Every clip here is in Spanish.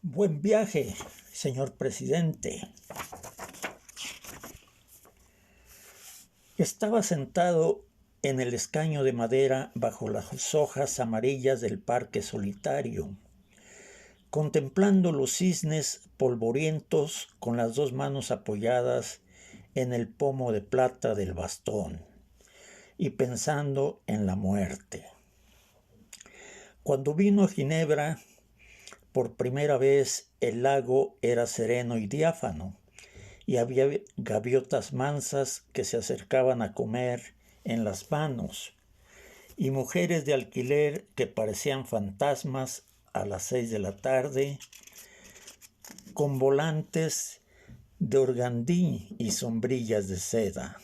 Buen viaje, señor presidente. Estaba sentado en el escaño de madera bajo las hojas amarillas del parque solitario, contemplando los cisnes polvorientos con las dos manos apoyadas en el pomo de plata del bastón y pensando en la muerte. Cuando vino a Ginebra, por primera vez el lago era sereno y diáfano, y había gaviotas mansas que se acercaban a comer en las manos, y mujeres de alquiler que parecían fantasmas a las 6 de la tarde, con volantes de organdí y sombrillas de seda.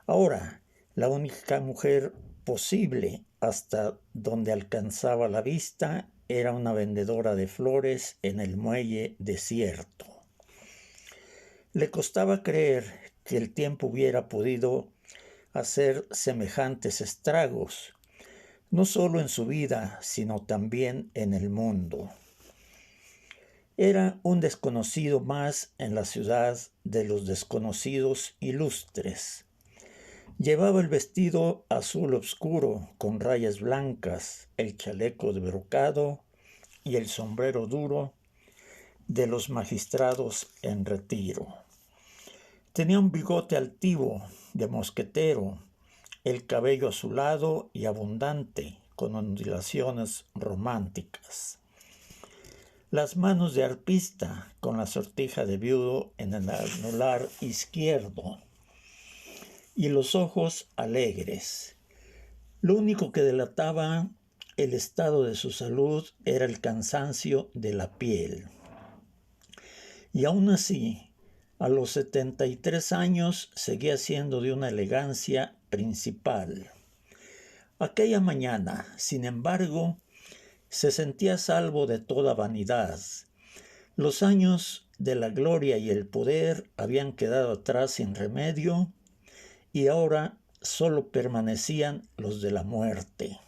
Ahora, la única mujer posible hasta donde alcanzaba la vista era una vendedora de flores en el muelle desierto. Le costaba creer que el tiempo hubiera podido hacer semejantes estragos, no solo en su vida, sino también en el mundo. Era un desconocido más en la ciudad de los desconocidos ilustres. Llevaba el vestido azul oscuro con rayas blancas, el chaleco de brocado y el sombrero duro de los magistrados en retiro. Tenía un bigote altivo de mosquetero, el cabello azulado y abundante, con ondulaciones románticas. Las manos de arpista con la sortija de viudo en el anular izquierdo y los ojos alegres. Lo único que delataba el estado de su salud era el cansancio de la piel. Y aún así, a los 73 años seguía siendo de una elegancia principal. Aquella mañana, sin embargo, se sentía salvo de toda vanidad. Los años de la gloria y el poder habían quedado atrás sin remedio y ahora solo permanecían los de la muerte.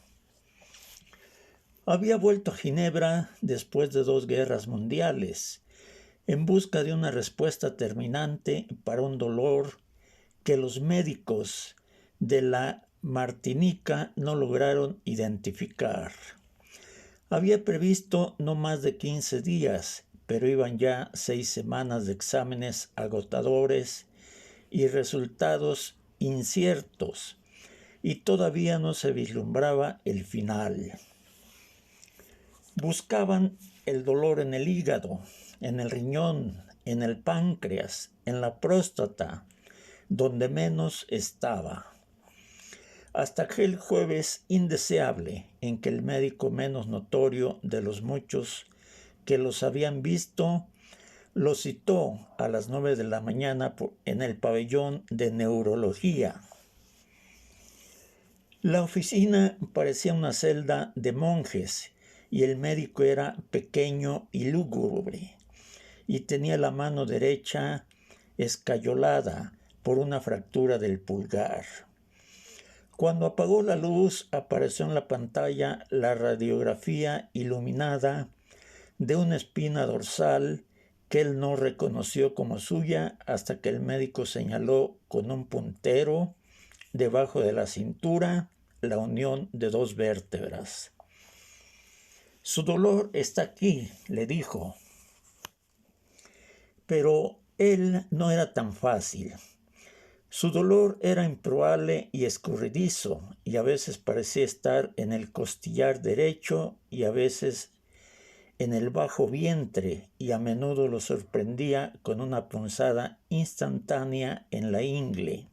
Había vuelto a Ginebra después de 2 guerras mundiales, en busca de una respuesta terminante para un dolor que los médicos de la Martinica no lograron identificar. Había previsto no más de 15 días, pero iban ya 6 semanas de exámenes agotadores y resultados inciertos, y todavía no se vislumbraba el final. Buscaban el dolor en el hígado, en el riñón, en el páncreas, en la próstata, donde menos estaba. Hasta aquel jueves indeseable en que el médico menos notorio de los muchos que los habían visto lo citó a las 9 de la mañana en el pabellón de neurología. La oficina parecía una celda de monjes y el médico era pequeño y lúgubre y tenía la mano derecha escayolada por una fractura del pulgar. Cuando apagó la luz, apareció en la pantalla la radiografía iluminada de una espina dorsal que él no reconoció como suya hasta que el médico señaló con un puntero debajo de la cintura la unión de 2 vértebras. Su dolor está aquí, le dijo. Pero él no era tan fácil. Su dolor era improbable y escurridizo, y a veces parecía estar en el costillar derecho y a veces en el bajo vientre, y a menudo lo sorprendía con una punzada instantánea en la ingle.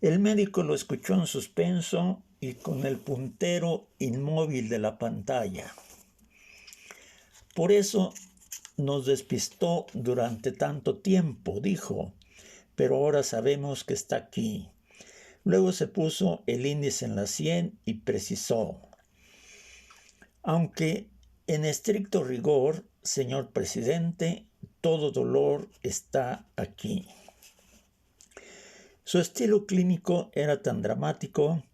El médico lo escuchó en suspenso y con el puntero inmóvil de la pantalla. Por eso nos despistó durante tanto tiempo, dijo, pero ahora sabemos que está aquí. Luego se puso el índice en la sien y precisó. Aunque en estricto rigor, señor presidente, todo dolor está aquí. Su estilo clínico era tan dramático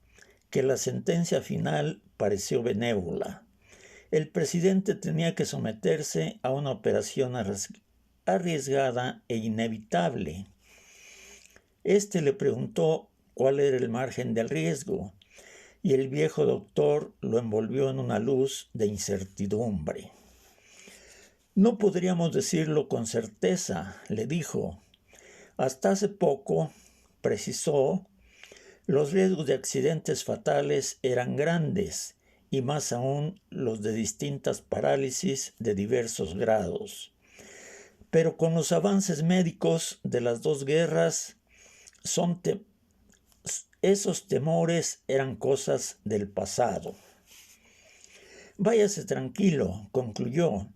que la sentencia final pareció benévola. el presidente tenía que someterse a una operación arriesgada e inevitable. Este le preguntó cuál era el margen del riesgo, y el viejo doctor lo envolvió en una luz de incertidumbre. No podríamos decirlo con certeza, le dijo. Hasta hace poco, precisó, los riesgos de accidentes fatales eran grandes, y más aún los de distintas parálisis de diversos grados. Pero con los avances médicos de las dos guerras, esos temores eran cosas del pasado. Váyase tranquilo, concluyó.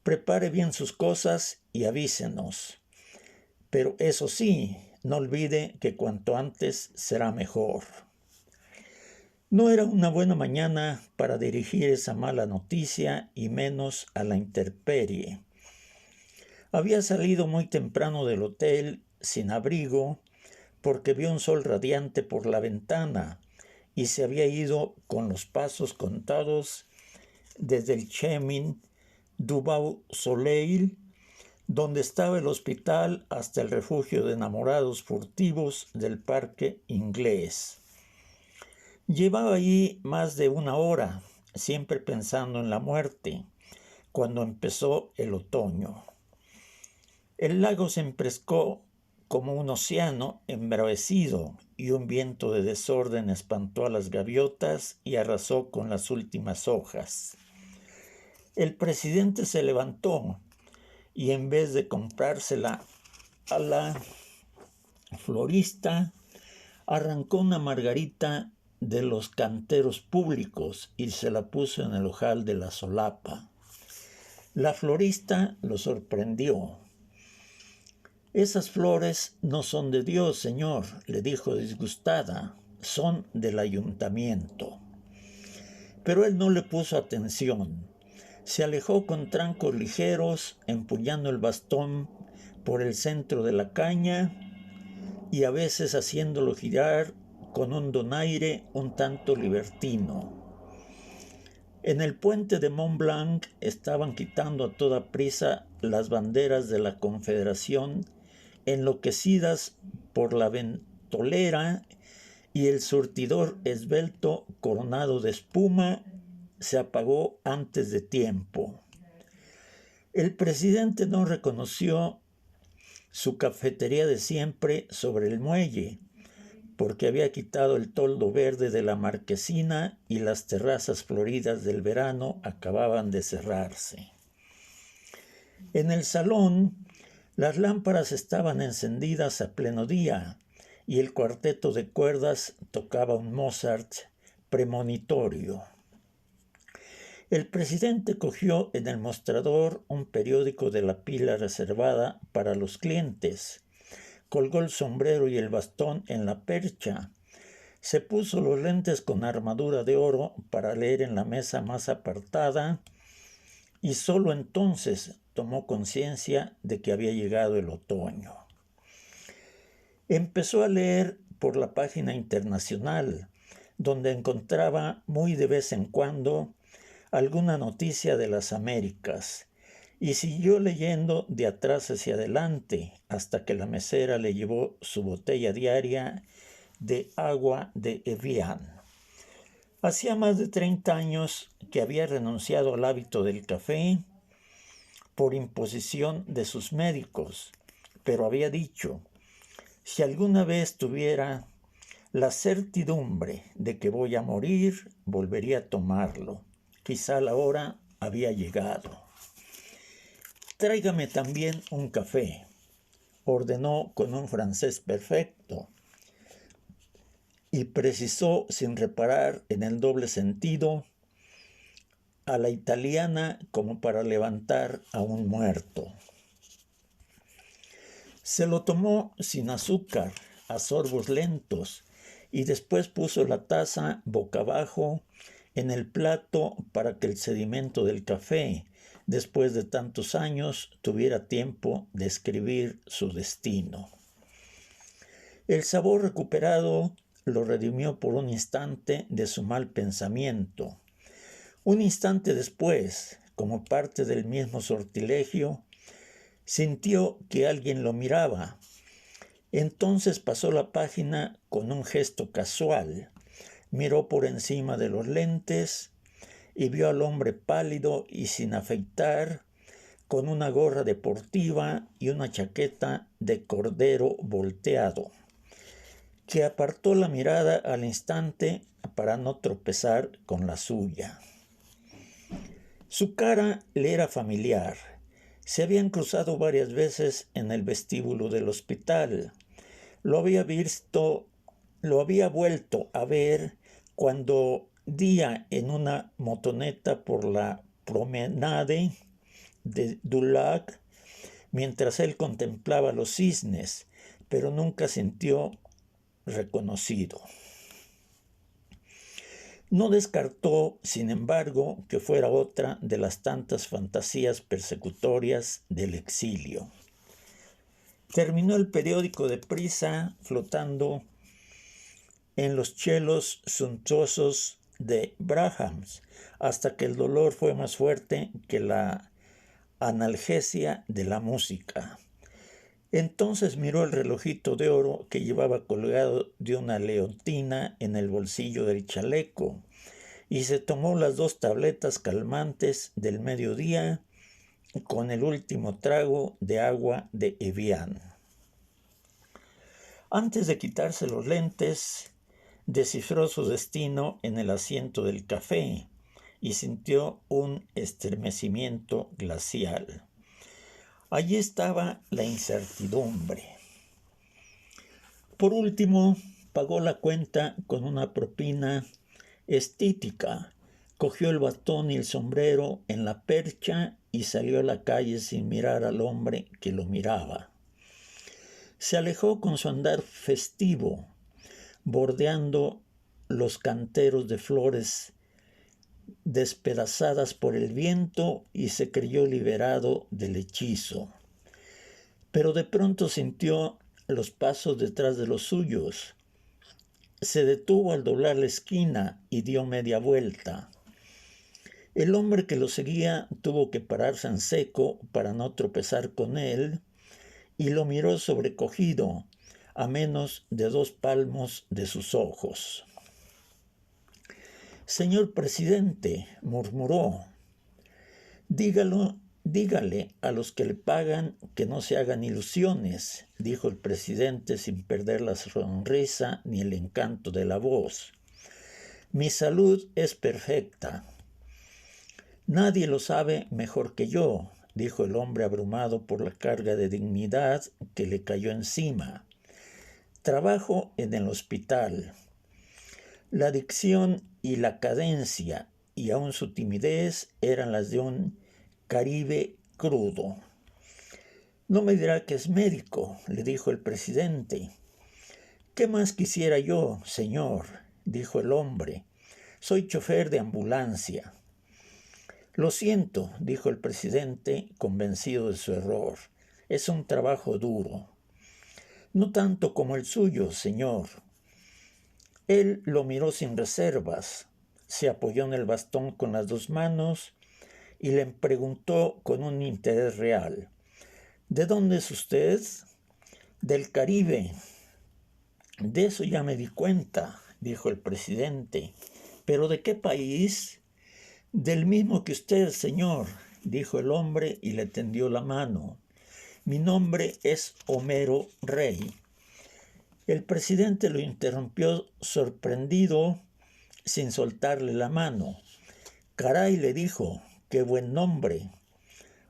Prepare bien sus cosas y avísenos. Pero eso sí, no olvide que cuanto antes será mejor. No era una buena mañana para dirigir esa mala noticia y menos a la intemperie. Había salido muy temprano del hotel, sin abrigo, porque vio un sol radiante por la ventana y se había ido con los pasos contados desde el Chemin du Beau Soleil, donde estaba el hospital, hasta el refugio de enamorados furtivos del Parque Inglés. Llevaba allí más de una hora, siempre pensando en la muerte, cuando empezó el otoño. El lago se enfrescó como un océano embravecido, y un viento de desorden espantó a las gaviotas y arrasó con las últimas hojas. El presidente se levantó y en vez de comprársela a la florista, arrancó una margarita de los canteros públicos y se la puso en el ojal de la solapa. La florista lo sorprendió. «Esas flores no son de Dios, señor», le dijo disgustada, «son del ayuntamiento». Pero él no le puso atención. Se alejó con trancos ligeros, empuñando el bastón por el centro de la caña y a veces haciéndolo girar con un donaire un tanto libertino. En el puente de Mont Blanc estaban quitando a toda prisa las banderas de la Confederación, enloquecidas por la ventolera, y el surtidor esbelto coronado de espuma se apagó antes de tiempo. El presidente no reconoció su cafetería de siempre sobre el muelle, porque había quitado el toldo verde de la marquesina y las terrazas floridas del verano acababan de cerrarse. En el salón, las lámparas estaban encendidas a pleno día y el cuarteto de cuerdas tocaba un Mozart premonitorio. El presidente cogió en el mostrador un periódico de la pila reservada para los clientes, colgó el sombrero y el bastón en la percha, se puso los lentes con armadura de oro para leer en la mesa más apartada y solo entonces tomó conciencia de que había llegado el otoño. Empezó a leer por la página internacional, donde encontraba muy de vez en cuando alguna noticia de las Américas, y siguió leyendo de atrás hacia adelante hasta que la mesera le llevó su botella diaria de agua de Evian. Hacía más de 30 años que había renunciado al hábito del café por imposición de sus médicos, pero había dicho: si alguna vez tuviera la certidumbre de que voy a morir, volvería a tomarlo. Quizá la hora había llegado. «Tráigame también un café», ordenó con un francés perfecto, y precisó, sin reparar en el doble sentido, a la italiana como para levantar a un muerto. Se lo tomó sin azúcar, a sorbos lentos, y después puso la taza boca abajo en el plato para que el sedimento del café, después de tantos años, tuviera tiempo de escribir su destino. El sabor recuperado lo redimió por un instante de su mal pensamiento. Un instante después, como parte del mismo sortilegio, sintió que alguien lo miraba. Entonces pasó la página con un gesto casual. Miró por encima de los lentes y vio al hombre pálido y sin afeitar, con una gorra deportiva y una chaqueta de cordero volteado, que apartó la mirada al instante para no tropezar con la suya. Su cara le era familiar. Se habían cruzado varias veces en el vestíbulo del hospital. Lo había vuelto a ver cuando día en una motoneta por la promenade de Dulac, mientras él contemplaba los cisnes, pero nunca sintió reconocido. No descartó, sin embargo, que fuera otra de las tantas fantasías persecutorias del exilio. Terminó el periódico deprisa, flotando en los chelos suntuosos de Brahms, hasta que el dolor fue más fuerte que la analgesia de la música. Entonces miró el relojito de oro que llevaba colgado de una leontina en el bolsillo del chaleco y se tomó las 2 tabletas calmantes del mediodía con el último trago de agua de Evian. Antes de quitarse los lentes, descifró su destino en el asiento del café y sintió un estremecimiento glacial. Allí estaba la incertidumbre. Por último, pagó la cuenta con una propina estítica, cogió el bastón y el sombrero en la percha y salió a la calle sin mirar al hombre que lo miraba. Se alejó con su andar festivo, bordeando los canteros de flores despedazadas por el viento y se creyó liberado del hechizo. Pero de pronto sintió los pasos detrás de los suyos. Se detuvo al doblar la esquina y dio media vuelta. El hombre que lo seguía tuvo que pararse en seco para no tropezar con él y lo miró sobrecogido, a menos de 2 palmos de sus ojos. «Señor presidente», murmuró, dígale a los que le pagan que no se hagan ilusiones», dijo el presidente sin perder la sonrisa ni el encanto de la voz. «Mi salud es perfecta». «Nadie lo sabe mejor que yo», dijo el hombre abrumado por la carga de dignidad que le cayó encima. «Trabajo en el hospital». La dicción y la cadencia, y aun su timidez, eran las de un Caribe crudo. «No me dirá que es médico», le dijo el presidente. «¿Qué más quisiera yo, señor?», dijo el hombre. «Soy chofer de ambulancia». «Lo siento», dijo el presidente, convencido de su error. «Es un trabajo duro». «No tanto como el suyo, señor». Él lo miró sin reservas, se apoyó en el bastón con las 2 manos y le preguntó con un interés real: «¿De dónde es usted?». «Del Caribe». «De eso ya me di cuenta», dijo el presidente. «¿Pero de qué país?». «Del mismo que usted, señor», dijo el hombre y le tendió la mano. «Mi nombre es Homero Rey». El presidente lo interrumpió sorprendido sin soltarle la mano. «Caray», le dijo, «qué buen nombre».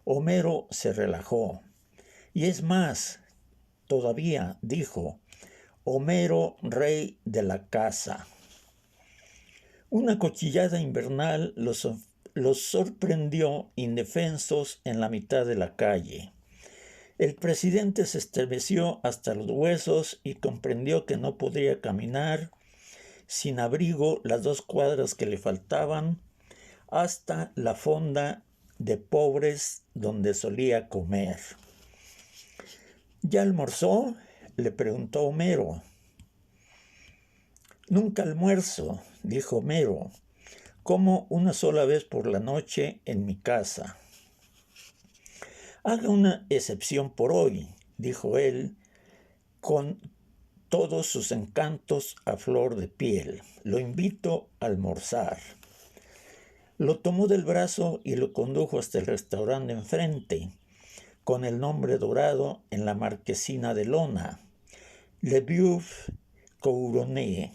Homero se relajó. «Y es más, todavía», dijo, «Homero, Rey de la casa». Una cuchillada invernal los sorprendió indefensos en la mitad de la calle. El presidente se estremeció hasta los huesos y comprendió que no podría caminar sin abrigo las 2 cuadras que le faltaban hasta la fonda de pobres donde solía comer. «¿Ya almorzó?», le preguntó Homero. «Nunca almuerzo», dijo Homero. como una sola vez por la noche en mi casa. Haga una excepción por hoy, dijo él, con todos sus encantos a flor de piel. Lo invito a almorzar. Lo tomó del brazo y lo condujo hasta el restaurante enfrente, con el nombre dorado en la marquesina de lona, Le Boeuf Couronné.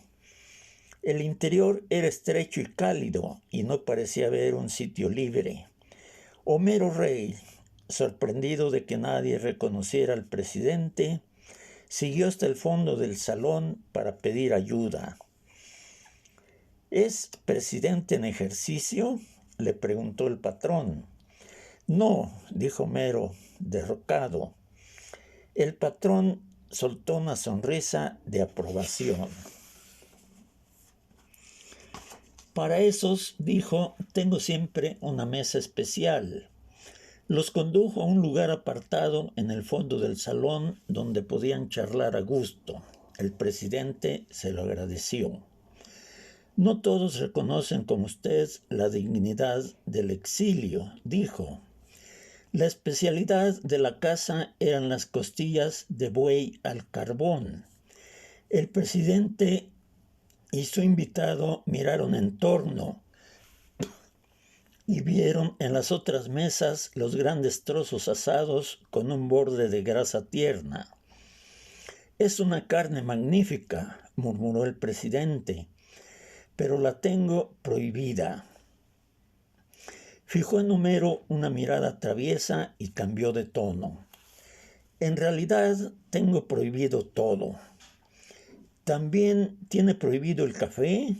El interior era estrecho y cálido y no parecía haber un sitio libre. Homero Rey, sorprendido de que nadie reconociera al presidente, siguió hasta el fondo del salón para pedir ayuda. ¿Es presidente en ejercicio?, le preguntó el patrón. No, dijo Homero, derrocado. El patrón soltó una sonrisa de aprobación. Para esos, dijo, tengo siempre una mesa especial. Los condujo a un lugar apartado en el fondo del salón donde podían charlar a gusto. El presidente se lo agradeció. No todos reconocen como usted la dignidad del exilio, dijo. La especialidad de la casa eran las costillas de buey al carbón. El presidente y su invitado miraron en torno y vieron en las otras mesas los grandes trozos asados con un borde de grasa tierna. Es una carne magnífica, murmuró el presidente, pero la tengo prohibida. Fijó en Homero una mirada traviesa y cambió de tono. En realidad tengo prohibido todo. ¿También tiene prohibido el café?,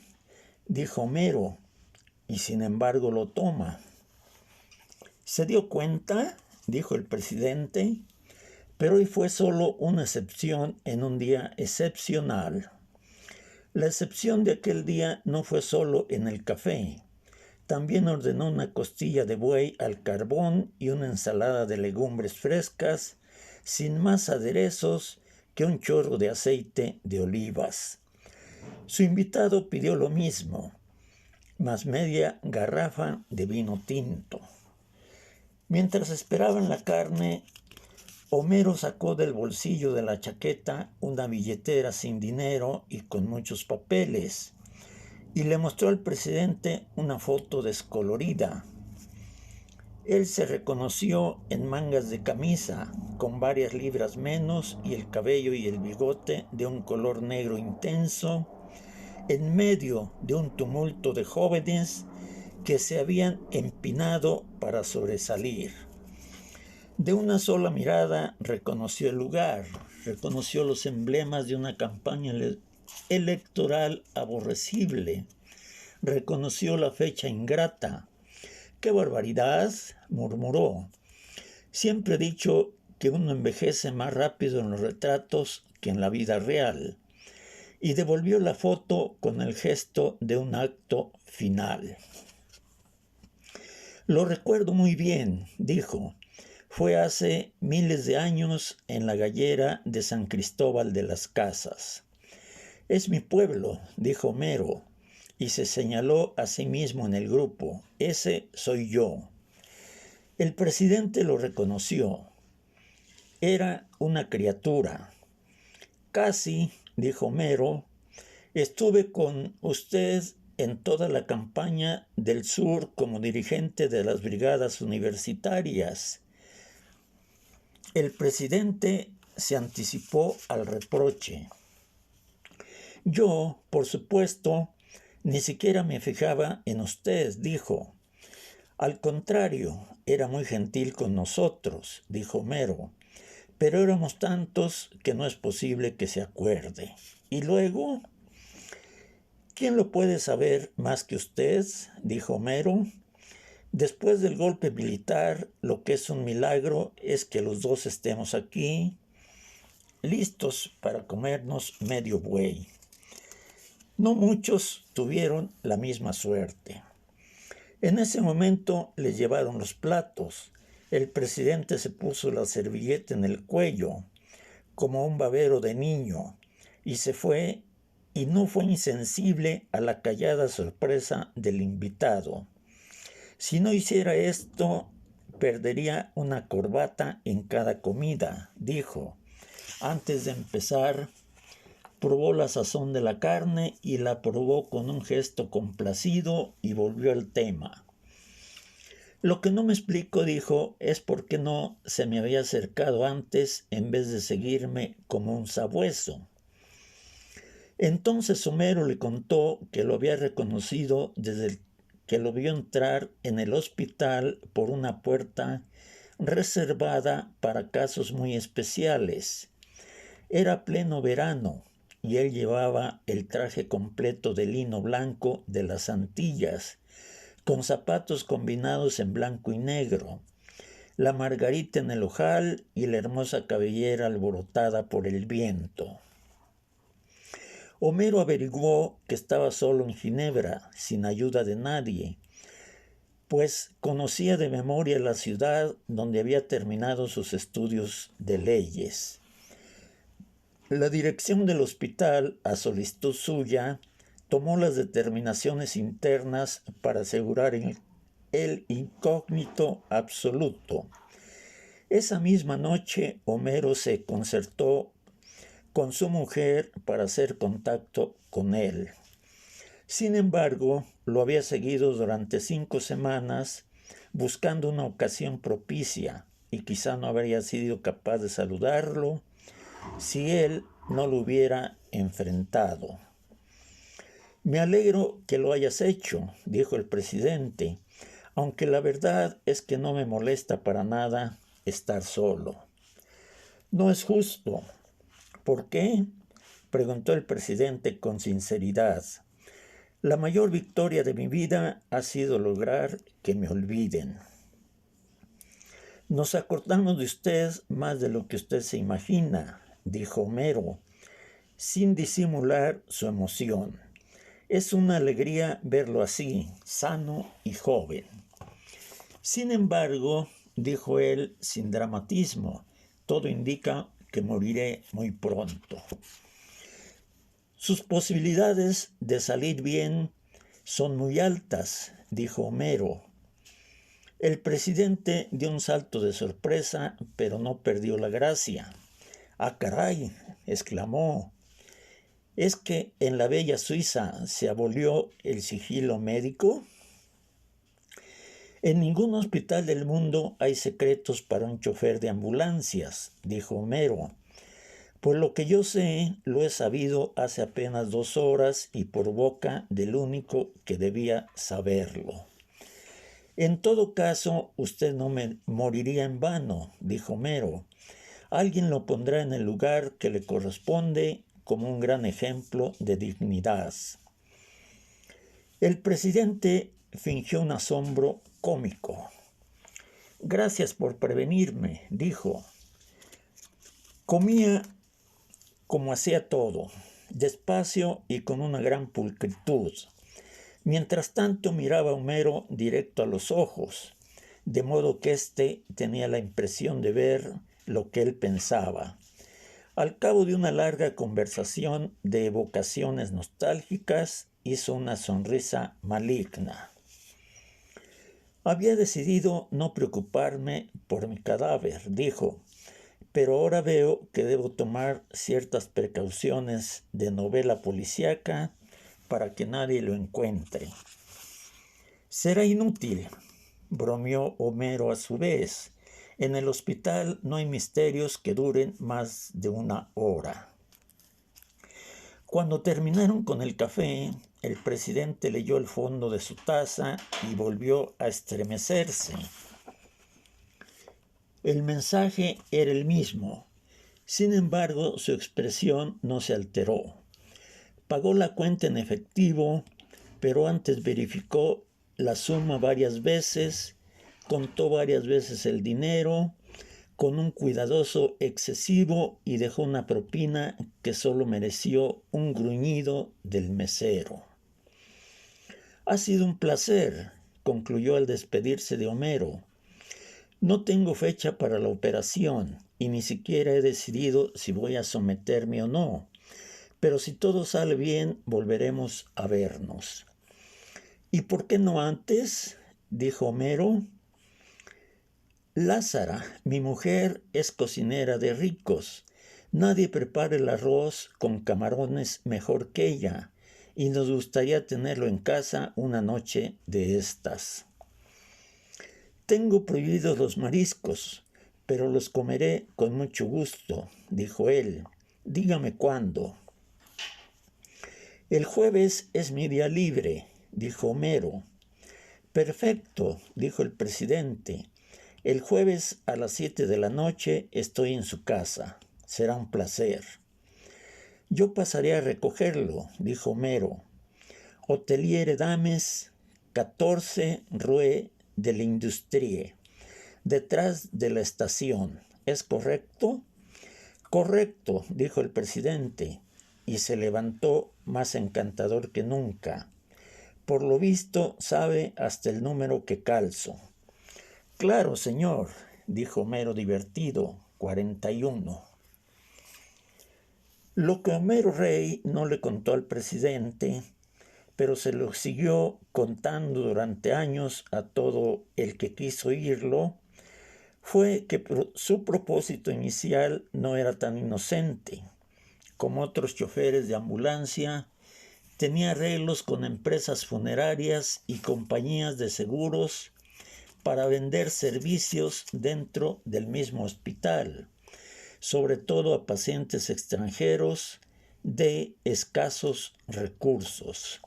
dijo Homero, y sin embargo lo toma. ¿Se dio cuenta?, dijo el presidente, pero hoy fue solo una excepción en un día excepcional. La excepción de aquel día no fue solo en el café. También ordenó una costilla de buey al carbón y una ensalada de legumbres frescas, sin más aderezos que un chorro de aceite de olivas. Su invitado pidió lo mismo, más media garrafa de vino tinto. Mientras esperaban la carne, Homero sacó del bolsillo de la chaqueta una billetera sin dinero y con muchos papeles, y le mostró al presidente una foto descolorida. Él se reconoció en mangas de camisa, con varias libras menos y el cabello y el bigote de un color negro intenso, en medio de un tumulto de jóvenes que se habían empinado para sobresalir. De una sola mirada reconoció el lugar, reconoció los emblemas de una campaña electoral aborrecible, reconoció la fecha ingrata. ¡Qué barbaridad!, murmuró. Siempre he dicho que uno envejece más rápido en los retratos que en la vida real. Y devolvió la foto con el gesto de un acto final. Lo recuerdo muy bien, dijo. Fue hace miles de años en la gallera de San Cristóbal de las Casas. Es mi pueblo, dijo Homero, y se señaló a sí mismo en el grupo. Ese soy yo. El presidente lo reconoció. Era una criatura. Casi, dijo Homero, estuve con usted en toda la campaña del sur como dirigente de las brigadas universitarias. El presidente se anticipó al reproche. Yo, por supuesto, ni siquiera me fijaba en usted, dijo. Al contrario, era muy gentil con nosotros, dijo Homero, pero éramos tantos que no es posible que se acuerde. Y luego, ¿quién lo puede saber más que usted?, dijo Homero. Después del golpe militar, lo que es un milagro es que los dos estemos aquí, listos para comernos medio buey. No muchos tuvieron la misma suerte. En ese momento les llevaron los platos. El presidente se puso la servilleta en el cuello, como un babero de niño, y se fue y no fue insensible a la callada sorpresa del invitado. Si no hiciera esto, perdería una corbata en cada comida, dijo. Antes de empezar, probó la sazón de la carne y la probó con un gesto complacido y volvió al tema. Lo que no me explico, dijo, es por qué no se me había acercado antes en vez de seguirme como un sabueso. Entonces Homero le contó que lo había reconocido desde que lo vio entrar en el hospital por una puerta reservada para casos muy especiales. Era pleno verano y él llevaba el traje completo de lino blanco de las Antillas, con zapatos combinados en blanco y negro, la margarita en el ojal y la hermosa cabellera alborotada por el viento. Homero averiguó que estaba solo en Ginebra, sin ayuda de nadie, pues conocía de memoria la ciudad donde había terminado sus estudios de leyes. La dirección del hospital, a solicitud suya, tomó las determinaciones internas para asegurar el incógnito absoluto. Esa misma noche, Homero se concertó con su mujer para hacer contacto con él. Sin embargo, lo había seguido durante 5 semanas buscando una ocasión propicia y quizá no habría sido capaz de saludarlo si él no lo hubiera enfrentado. Me alegro que lo hayas hecho, dijo el presidente, aunque la verdad es que no me molesta para nada estar solo. No es justo. ¿Por qué? Preguntó el presidente con sinceridad. La mayor victoria de mi vida ha sido lograr que me olviden. Nos acordamos de usted más de lo que usted se imagina, dijo Homero, sin disimular su emoción. Es una alegría verlo así, sano y joven. Sin embargo, dijo él sin dramatismo, todo indica que moriré muy pronto. Sus posibilidades de salir bien son muy altas, dijo Homero. El presidente dio un salto de sorpresa, pero no perdió la gracia. ¡Ah, caray!, exclamó. ¿Es que en la bella Suiza se abolió el sigilo médico? En ningún hospital del mundo hay secretos para un chofer de ambulancias, dijo Homero. Por lo que yo sé, lo he sabido hace apenas 2 horas y por boca del único que debía saberlo. En todo caso, usted no me moriría en vano, dijo Homero. Alguien lo pondrá en el lugar que le corresponde como un gran ejemplo de dignidad. El presidente fingió un asombro cómico. Gracias por prevenirme, dijo. Comía como hacía todo, despacio y con una gran pulcritud. Mientras tanto miraba a Homero directo a los ojos, de modo que éste tenía la impresión de ver lo que él pensaba. Al cabo de una larga conversación de evocaciones nostálgicas, hizo una sonrisa maligna. Había decidido no preocuparme por mi cadáver, dijo, pero ahora veo que debo tomar ciertas precauciones de novela policíaca para que nadie lo encuentre. Será inútil, bromeó Homero a su vez. En el hospital no hay misterios que duren más de 1 hora. Cuando terminaron con el café, el presidente leyó el fondo de su taza y volvió a estremecerse. El mensaje era el mismo. Sin embargo, su expresión no se alteró. Pagó la cuenta en efectivo, pero antes verificó la suma varias veces, contó varias veces el dinero, con un cuidadoso excesivo y dejó una propina que solo mereció un gruñido del mesero. Ha sido un placer, concluyó al despedirse de Homero. No tengo fecha para la operación y ni siquiera he decidido si voy a someterme o no, pero si todo sale bien, volveremos a vernos. ¿Y por qué no antes?, dijo Homero. Lázara, mi mujer, es cocinera de ricos. Nadie prepara el arroz con camarones mejor que ella, y nos gustaría tenerlo en casa una noche de estas. Tengo prohibidos los mariscos, pero los comeré con mucho gusto, dijo él. Dígame cuándo. El jueves es mi día libre, dijo Homero. Perfecto, dijo el presidente. El jueves a las 7 de la noche estoy en su casa. Será un placer. Yo pasaré a recogerlo, dijo Homero. Hotelier Dames, 14 Rue de l'Industrie, detrás de la estación. ¿Es correcto? Correcto, dijo el presidente, y se levantó más encantador que nunca. Por lo visto sabe hasta el número que calzo. Claro, señor, dijo Homero divertido, 41. Lo que Homero Rey no le contó al presidente, pero se lo siguió contando durante años a todo el que quiso oírlo, fue que su propósito inicial no era tan inocente. Como otros choferes de ambulancia, tenía arreglos con empresas funerarias y compañías de seguros para vender servicios dentro del mismo hospital, sobre todo a pacientes extranjeros de escasos recursos.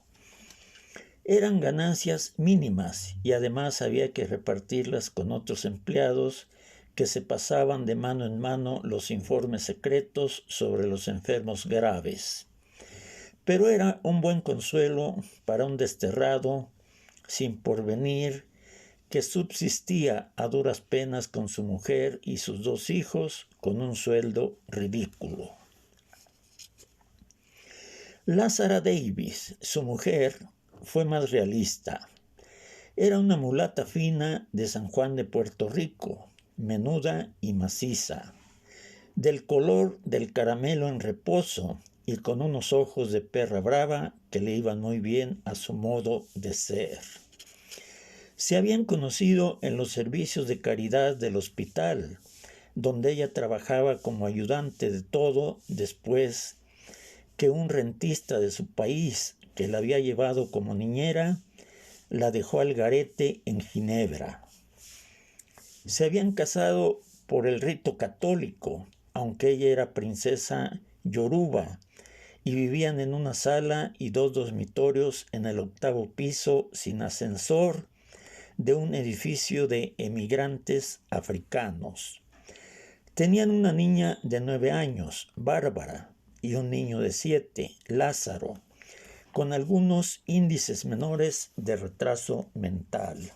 Eran ganancias mínimas y además había que repartirlas con otros empleados que se pasaban de mano en mano los informes secretos sobre los enfermos graves. Pero era un buen consuelo para un desterrado sin porvenir que subsistía a duras penas con su mujer y sus 2 hijos con un sueldo ridículo. Lázara Davis, su mujer, fue más realista. Era una mulata fina de San Juan de Puerto Rico, menuda y maciza, del color del caramelo en reposo y con unos ojos de perra brava que le iban muy bien a su modo de ser. Se habían conocido en los servicios de caridad del hospital, donde ella trabajaba como ayudante de todo después que un rentista de su país, que la había llevado como niñera, la dejó al garete en Ginebra. Se habían casado por el rito católico, aunque ella era princesa yoruba, y vivían en una sala y 2 dormitorios en el 8º piso sin ascensor de un edificio de emigrantes africanos. Tenían una niña de 9 años, Bárbara, y un niño de 7, Lázaro, con algunos índices menores de retraso mental.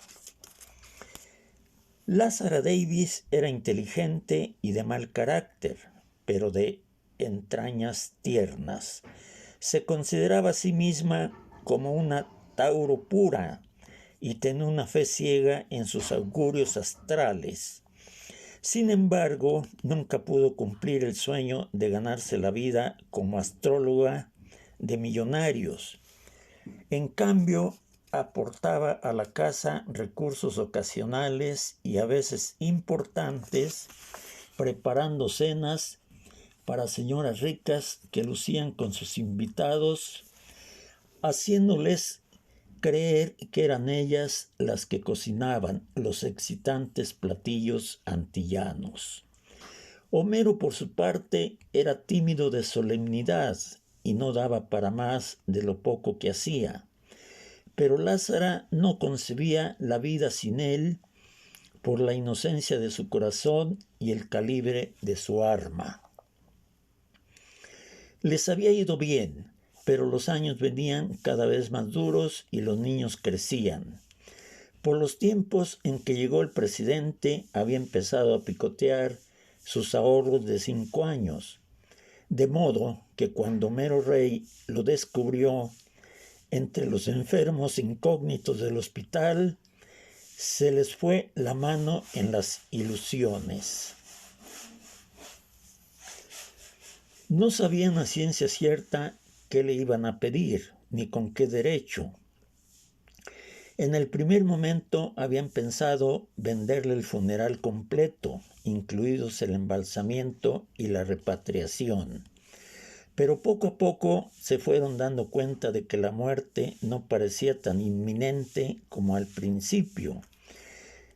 Lázara Davis era inteligente y de mal carácter, pero de entrañas tiernas. Se consideraba a sí misma como una Tauro pura y tenía una fe ciega en sus augurios astrales. Sin embargo, nunca pudo cumplir el sueño de ganarse la vida como astróloga de millonarios. En cambio, aportaba a la casa recursos ocasionales y a veces importantes, preparando cenas para señoras ricas que lucían con sus invitados, haciéndoles creer que eran ellas las que cocinaban los excitantes platillos antillanos. Homero, por su parte, era tímido de solemnidad y no daba para más de lo poco que hacía. Pero Lázara no concebía la vida sin él por la inocencia de su corazón y el calibre de su arma. Les había ido bien, pero los años venían cada vez más duros y los niños crecían. Por los tiempos en que llegó el presidente, había empezado a picotear sus ahorros de 5 años, de modo que cuando Homero Rey lo descubrió entre los enfermos incógnitos del hospital, se les fue la mano en las ilusiones. No sabían a ciencia cierta qué le iban a pedir, ni con qué derecho. En el primer momento habían pensado venderle el funeral completo, incluidos el embalsamiento y la repatriación. Pero poco a poco se fueron dando cuenta de que la muerte no parecía tan inminente como al principio.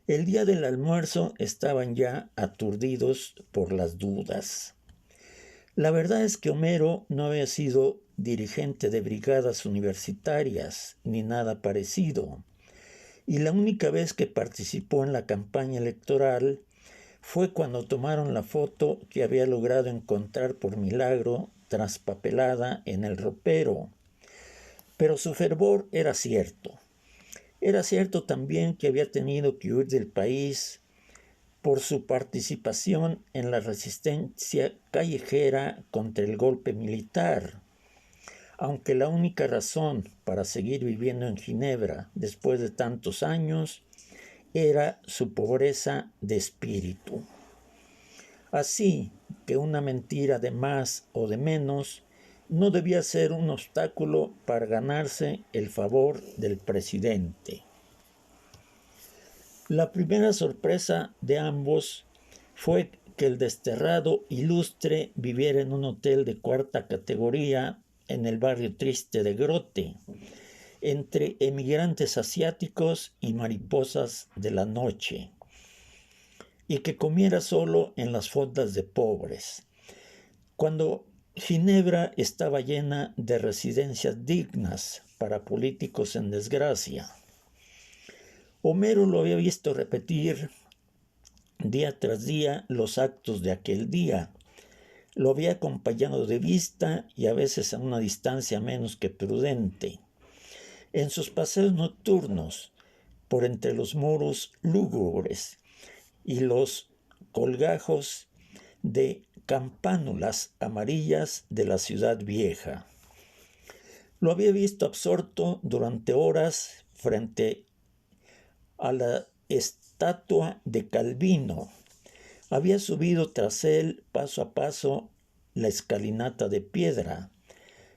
El día del almuerzo estaban ya aturdidos por las dudas. La verdad es que Homero no había sido dirigente de brigadas universitarias ni nada parecido, y la única vez que participó en la campaña electoral fue cuando tomaron la foto que había logrado encontrar por milagro traspapelada en el ropero. Pero su fervor era cierto. Era cierto también que había tenido que huir del país por su participación en la resistencia callejera contra el golpe militar, aunque la única razón para seguir viviendo en Ginebra después de tantos años era su pobreza de espíritu. Así que una mentira de más o de menos no debía ser un obstáculo para ganarse el favor del presidente. La primera sorpresa de ambos fue que el desterrado ilustre viviera en un hotel de cuarta categoría en el barrio triste de Grote, entre emigrantes asiáticos y mariposas de la noche, y que comiera solo en las fondas de pobres, cuando Ginebra estaba llena de residencias dignas para políticos en desgracia. Homero lo había visto repetir día tras día los actos de aquel día. Lo había acompañado de vista y a veces a una distancia menos que prudente. En sus paseos nocturnos, por entre los muros lúgubres y los colgajos de campánulas amarillas de la ciudad vieja. Lo había visto absorto durante horas frente a la estatua de Calvino. Había subido tras él paso a paso la escalinata de piedra,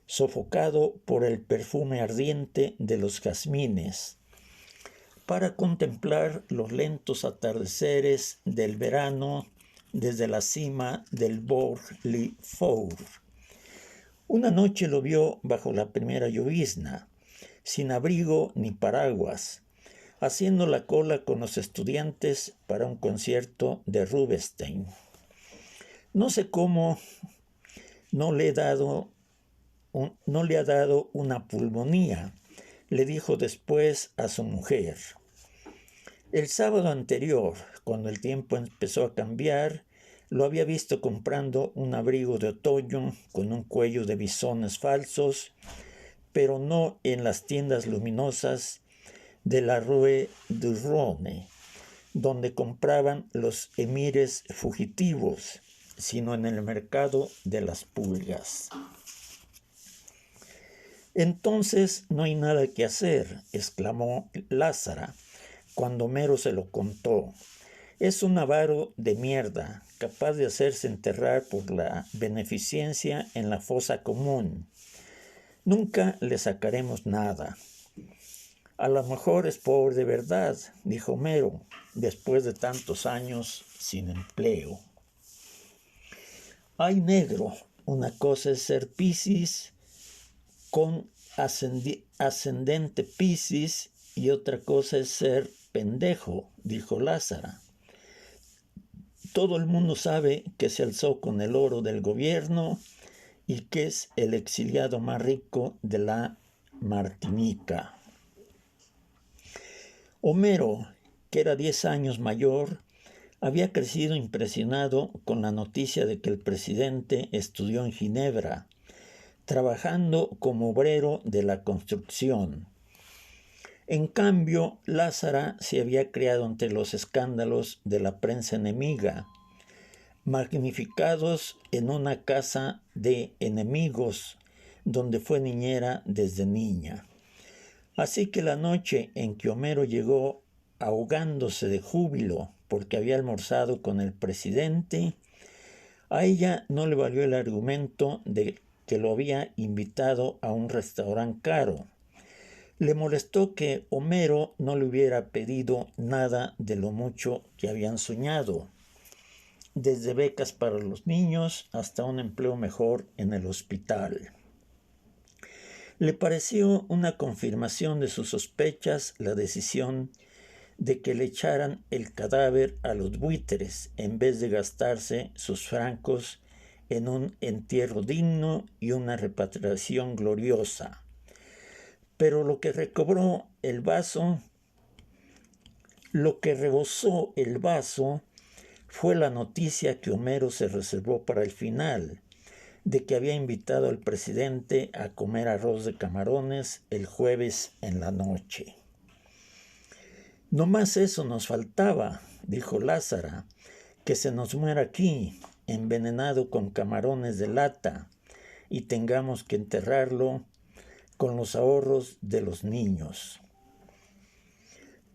sofocado por el perfume ardiente de los jazmines, para contemplar los lentos atardeceres del verano desde la cima del Borg le Four. Una noche lo vio bajo la primera llovizna, sin abrigo ni paraguas, haciendo la cola con los estudiantes para un concierto de Rubinstein. No sé cómo no le ha dado una pulmonía, le dijo después a su mujer. El sábado anterior, cuando el tiempo empezó a cambiar, lo había visto comprando un abrigo de otoño con un cuello de bisones falsos, pero no en las tiendas luminosas de la Rue du Rhône, donde compraban los emires fugitivos, sino en el mercado de las pulgas. Entonces no hay nada que hacer, exclamó Lázara, cuando Homero se lo contó. Es un avaro de mierda, capaz de hacerse enterrar por la beneficencia en la fosa común. Nunca le sacaremos nada. A lo mejor es pobre de verdad, dijo Homero, después de tantos años sin empleo. Ay, negro, una cosa es ser Piscis con ascendente Piscis y otra cosa es ser pendejo, dijo Lázara. Todo el mundo sabe que se alzó con el oro del gobierno y que es el exiliado más rico de la Martinica. Homero, que era 10 años mayor, había crecido impresionado con la noticia de que el presidente estudió en Ginebra, trabajando como obrero de la construcción. En cambio, Lázara se había criado entre los escándalos de la prensa enemiga, magnificados en una casa de enemigos, donde fue niñera desde niña. Así que la noche en que Homero llegó ahogándose de júbilo porque había almorzado con el presidente, A ella no le valió el argumento de que lo había invitado a un restaurante caro. Le molestó que Homero no le hubiera pedido nada de lo mucho que habían soñado, desde becas para los niños hasta un empleo mejor en el hospital. Le pareció una confirmación de sus sospechas la decisión de que le echaran el cadáver a los buitres en vez de gastarse sus francos en un entierro digno y una repatriación gloriosa. Pero lo que rebosó el vaso fue la noticia que Homero se reservó para el final, de que había invitado al presidente a comer arroz de camarones el jueves en la noche. No más eso nos faltaba, dijo Lázara, que se nos muera aquí, envenenado con camarones de lata, y tengamos que enterrarlo con los ahorros de los niños.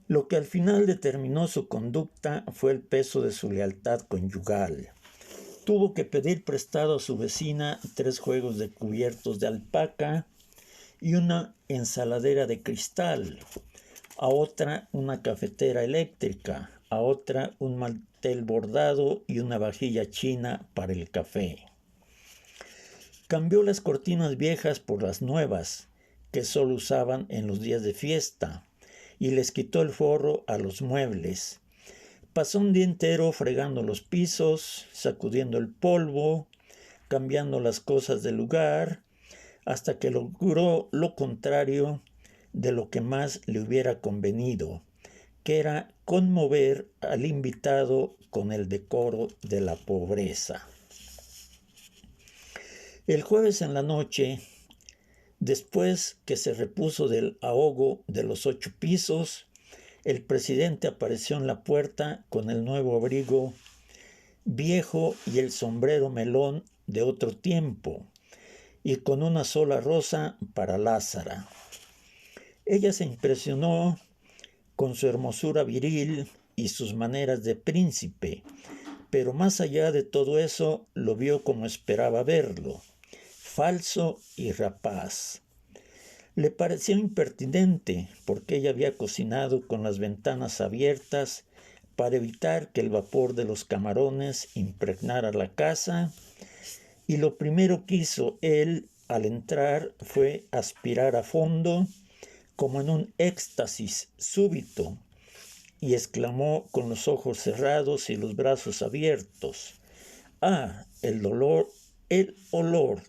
Lo que al final determinó su conducta fue el peso de su lealtad conyugal. Tuvo que pedir prestado a su vecina 3 juegos de cubiertos de alpaca y una ensaladera de cristal, a otra una cafetera eléctrica, a otra un mantel bordado y una vajilla china para el café. Cambió las cortinas viejas por las nuevas, que solo usaban en los días de fiesta, y les quitó el forro a los muebles. Pasó un día entero fregando los pisos, sacudiendo el polvo, cambiando las cosas de lugar, hasta que logró lo contrario de lo que más le hubiera convenido, que era conmover al invitado con el decoro de la pobreza. El jueves en la noche, después que se repuso del ahogo de los 8 pisos, el presidente apareció en la puerta con el nuevo abrigo viejo y el sombrero melón de otro tiempo, y con una sola rosa para Lázara. Ella se impresionó con su hermosura viril y sus maneras de príncipe, pero más allá de todo eso lo vio como esperaba verlo, falso y rapaz. Le pareció impertinente porque ella había cocinado con las ventanas abiertas para evitar que el vapor de los camarones impregnara la casa, y lo primero que hizo él al entrar fue aspirar a fondo como en un éxtasis súbito, y exclamó con los ojos cerrados y los brazos abiertos: ¡Ah, el olor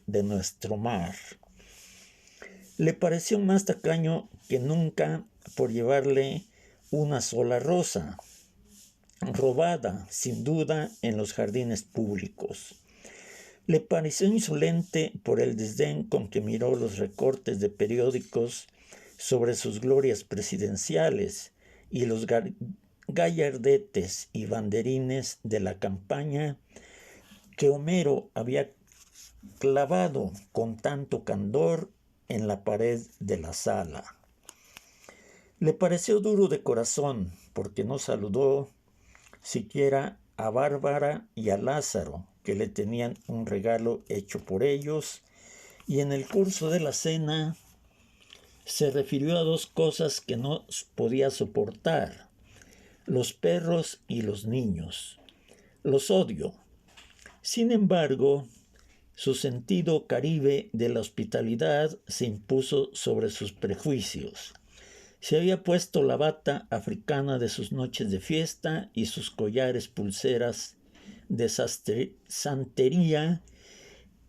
de nuestro mar! Le pareció más tacaño que nunca por llevarle una sola rosa, robada, sin duda, en los jardines públicos. Le pareció insolente por el desdén con que miró los recortes de periódicos sobre sus glorias presidenciales y los gallardetes y banderines de la campaña que Homero había clavado con tanto candor en la pared de la sala. Le pareció duro de corazón porque no saludó siquiera a Bárbara y a Lázaro, que le tenían un regalo hecho por ellos, y en el curso de la cena se refirió a 2 cosas que no podía soportar: los perros y los niños. Los odio. Sin embargo, su sentido caribe de la hospitalidad se impuso sobre sus prejuicios. Se había puesto la bata africana de sus noches de fiesta y sus collares pulseras de santería,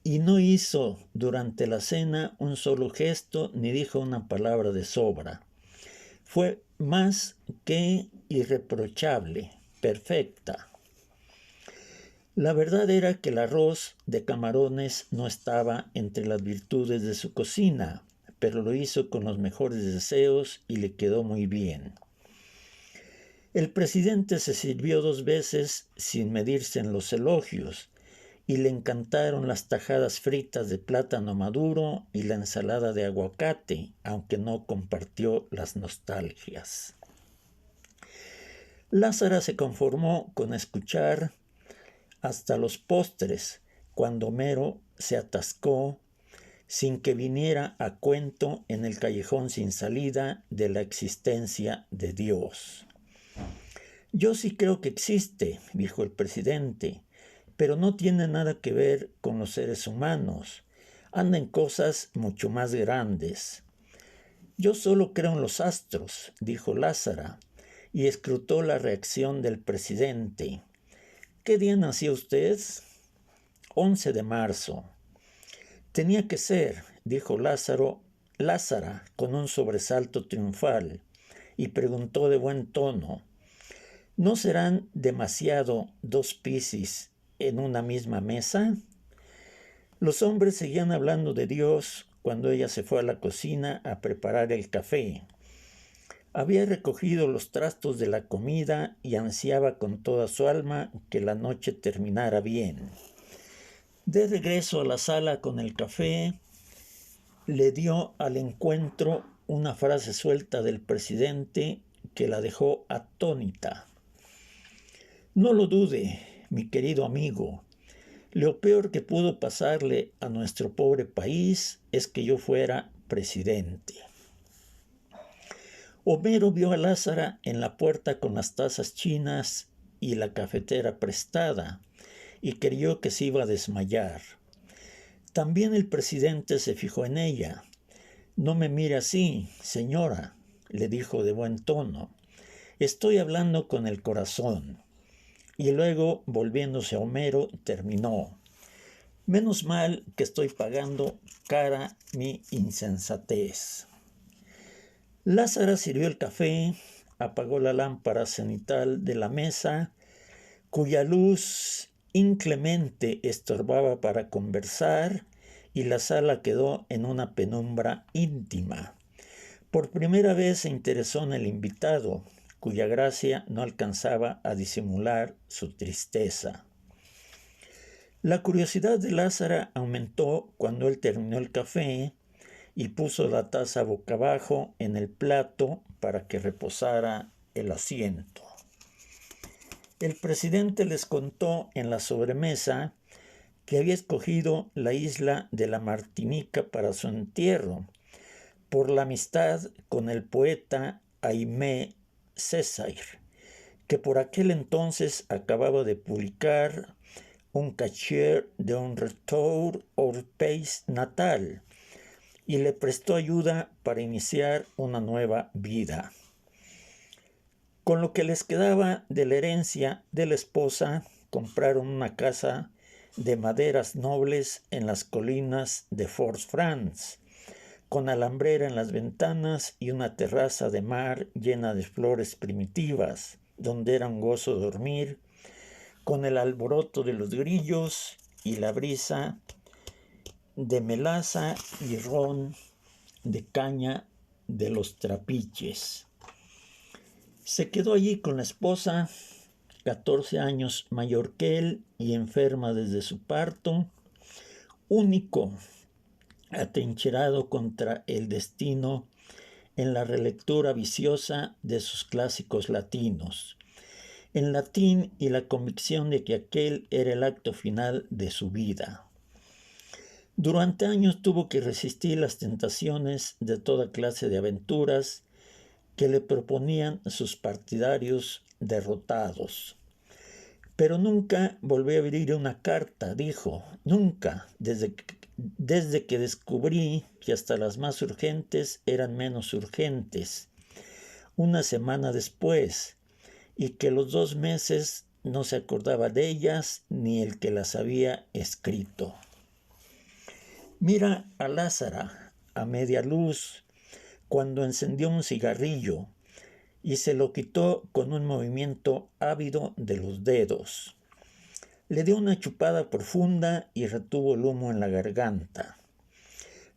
y no hizo durante la cena un solo gesto ni dijo una palabra de sobra. Fue más que irreprochable, perfecta. La verdad era que el arroz de camarones no estaba entre las virtudes de su cocina, pero lo hizo con los mejores deseos y le quedó muy bien. El presidente se sirvió 2 veces sin medirse en los elogios, y le encantaron las tajadas fritas de plátano maduro y la ensalada de aguacate, aunque no compartió las nostalgias. Lázara se conformó con escuchar hasta los postres, cuando Homero se atascó sin que viniera a cuento en el callejón sin salida de la existencia de Dios. Yo sí creo que existe, dijo el presidente, pero no tiene nada que ver con los seres humanos. Anda en cosas mucho más grandes. Yo solo creo en los astros, dijo Lázara, y escrutó la reacción del presidente. ¿Qué día nació usted? 11 de marzo. Tenía que ser, dijo Lázara con un sobresalto triunfal, y preguntó de buen tono, ¿no serán demasiado 2 Piscis en una misma mesa? Los hombres seguían hablando de Dios cuando ella se fue a la cocina a preparar el café. Había recogido los trastos de la comida y ansiaba con toda su alma que la noche terminara bien. De regreso a la sala con el café, le dio al encuentro una frase suelta del presidente que la dejó atónita. No lo dude, mi querido amigo, lo peor que pudo pasarle a nuestro pobre país es que yo fuera presidente. Homero vio a Lázara en la puerta con las tazas chinas y la cafetera prestada, y creyó que se iba a desmayar. También el presidente se fijó en ella. No me mire así, señora, le dijo de buen tono. Estoy hablando con el corazón. Y luego, volviéndose a Homero, terminó. Menos mal que estoy pagando cara mi insensatez. Lázara sirvió el café, apagó la lámpara cenital de la mesa, cuya luz inclemente estorbaba para conversar, y la sala quedó en una penumbra íntima. Por primera vez se interesó en el invitado, cuya gracia no alcanzaba a disimular su tristeza. La curiosidad de Lázara aumentó cuando él terminó el café y puso la taza boca abajo en el plato para que reposara el asiento. El presidente les contó en la sobremesa que había escogido la isla de la Martinica para su entierro, por la amistad con el poeta Aimé Césaire, que por aquel entonces acababa de publicar un cachet de un retour au pays natal, y le prestó ayuda para iniciar una nueva vida. Con lo que les quedaba de la herencia de la esposa, compraron una casa de maderas nobles en las colinas de Fort-France, con alambrera en las ventanas y una terraza de mar llena de flores primitivas, donde era un gozo dormir, con el alboroto de los grillos y la brisa de melaza y ron de caña de los trapiches. Se quedó allí con la esposa, 14 años mayor que él y enferma desde su parto, único, atrincherado contra el destino en la relectura viciosa de sus clásicos latinos, en latín y la convicción de que aquel era el acto final de su vida. Durante años tuvo que resistir las tentaciones de toda clase de aventuras que le proponían sus partidarios derrotados. Pero nunca volví a abrir una carta, dijo, nunca, desde que descubrí que hasta las más urgentes eran menos urgentes. Una semana después, y que los 2 meses no se acordaba de ellas ni el que las había escrito. Mira a Lázara a media luz cuando encendió un cigarrillo y se lo quitó con un movimiento ávido de los dedos. Le dio una chupada profunda y retuvo el humo en la garganta.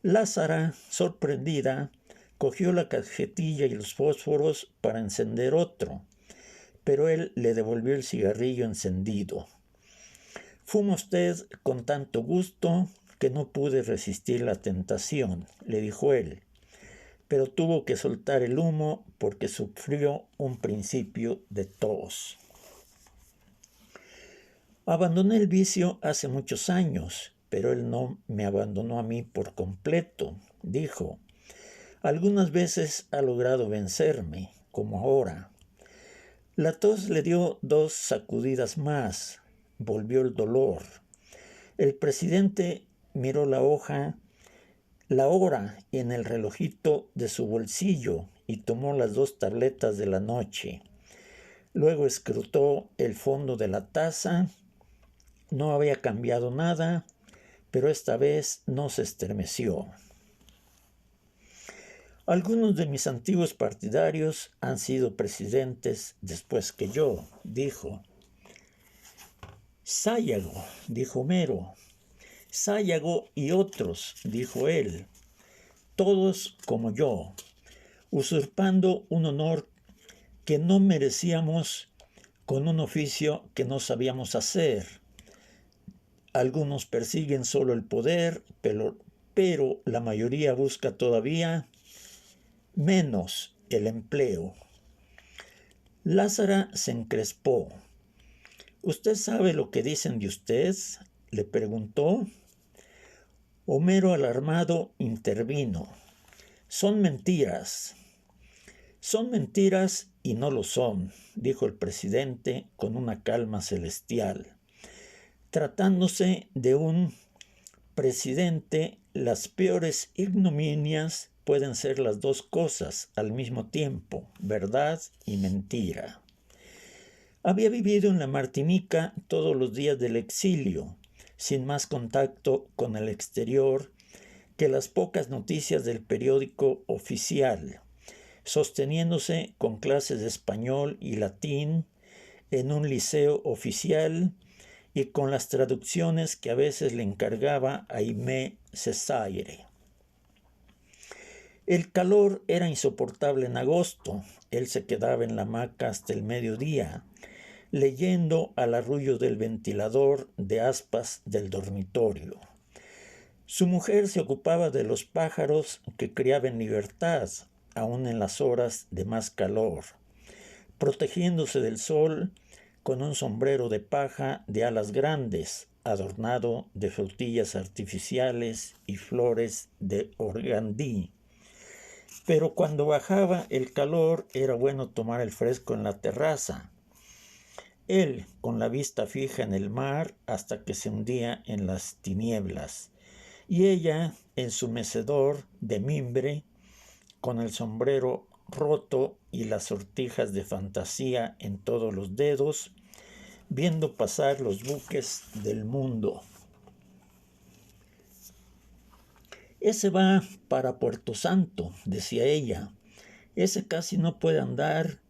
Lázara, sorprendida, cogió la cajetilla y los fósforos para encender otro, pero él le devolvió el cigarrillo encendido. «Fuma usted con tanto gusto que no pude resistir la tentación», le dijo él, pero tuvo que soltar el humo porque sufrió un principio de tos. Abandoné el vicio hace muchos años, pero él no me abandonó a mí por completo, dijo. Algunas veces ha logrado vencerme, como ahora. La tos le dio 2 sacudidas más. Volvió el dolor. El presidente miró la hora en el relojito de su bolsillo y tomó las 2 tabletas de la noche. Luego escrutó el fondo de la taza. No había cambiado nada, pero esta vez no se estremeció. Algunos de mis antiguos partidarios han sido presidentes después que yo, dijo. Sáyago, dijo Homero. Sáyago y otros, dijo él. Todos como yo, usurpando un honor que no merecíamos con un oficio que no sabíamos hacer. Algunos persiguen solo el poder, pero la mayoría busca todavía menos el empleo. Lázara se encrespó. ¿Usted sabe lo que dicen de usted?, le preguntó. Homero, alarmado, intervino. Son mentiras. Son mentiras y no lo son, dijo el presidente con una calma celestial. Tratándose de un presidente, las peores ignominias pueden ser las 2 cosas al mismo tiempo, verdad y mentira. Había vivido en la Martinica todos los días del exilio, sin más contacto con el exterior que las pocas noticias del periódico oficial, sosteniéndose con clases de español y latín en un liceo oficial y con las traducciones que a veces le encargaba Aimé Césaire. El calor era insoportable en agosto. Él se quedaba en la hamaca hasta el mediodía, leyendo al arrullo del ventilador de aspas del dormitorio. Su mujer se ocupaba de los pájaros que criaba en libertad, aun en las horas de más calor, protegiéndose del sol con un sombrero de paja de alas grandes, adornado de frutillas artificiales y flores de organdí. Pero cuando bajaba el calor era bueno tomar el fresco en la terraza. Él, con la vista fija en el mar hasta que se hundía en las tinieblas, y ella en su mecedor de mimbre, con el sombrero roto y las sortijas de fantasía en todos los dedos, viendo pasar los buques del mundo. Ese va para Puerto Santo, decía ella. Ese casi no puede andar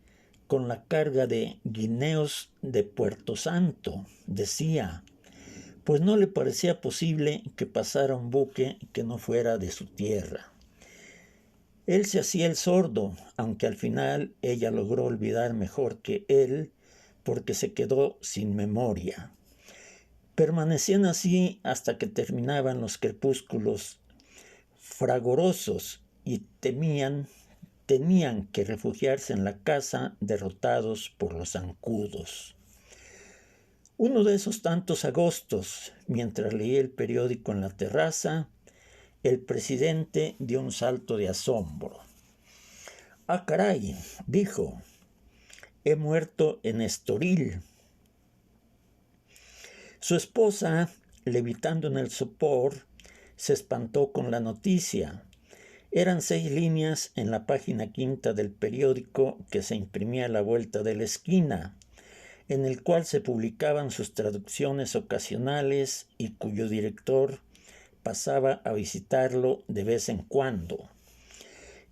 con la carga de guineos de Puerto Santo, decía, pues no le parecía posible que pasara un buque que no fuera de su tierra. Él se hacía el sordo, aunque al final ella logró olvidar mejor que él, porque se quedó sin memoria. Permanecían así hasta que terminaban los crepúsculos fragorosos y tenían que refugiarse en la casa derrotados por los zancudos. Uno de esos tantos agostos, mientras leía el periódico en la terraza, el presidente dio un salto de asombro. «Ah, caray», dijo, «he muerto en Estoril». Su esposa, levitando en el sopor, se espantó con la noticia. Eran 6 líneas en la página 5 del periódico que se imprimía a la vuelta de la esquina, en el cual se publicaban sus traducciones ocasionales y cuyo director pasaba a visitarlo de vez en cuando.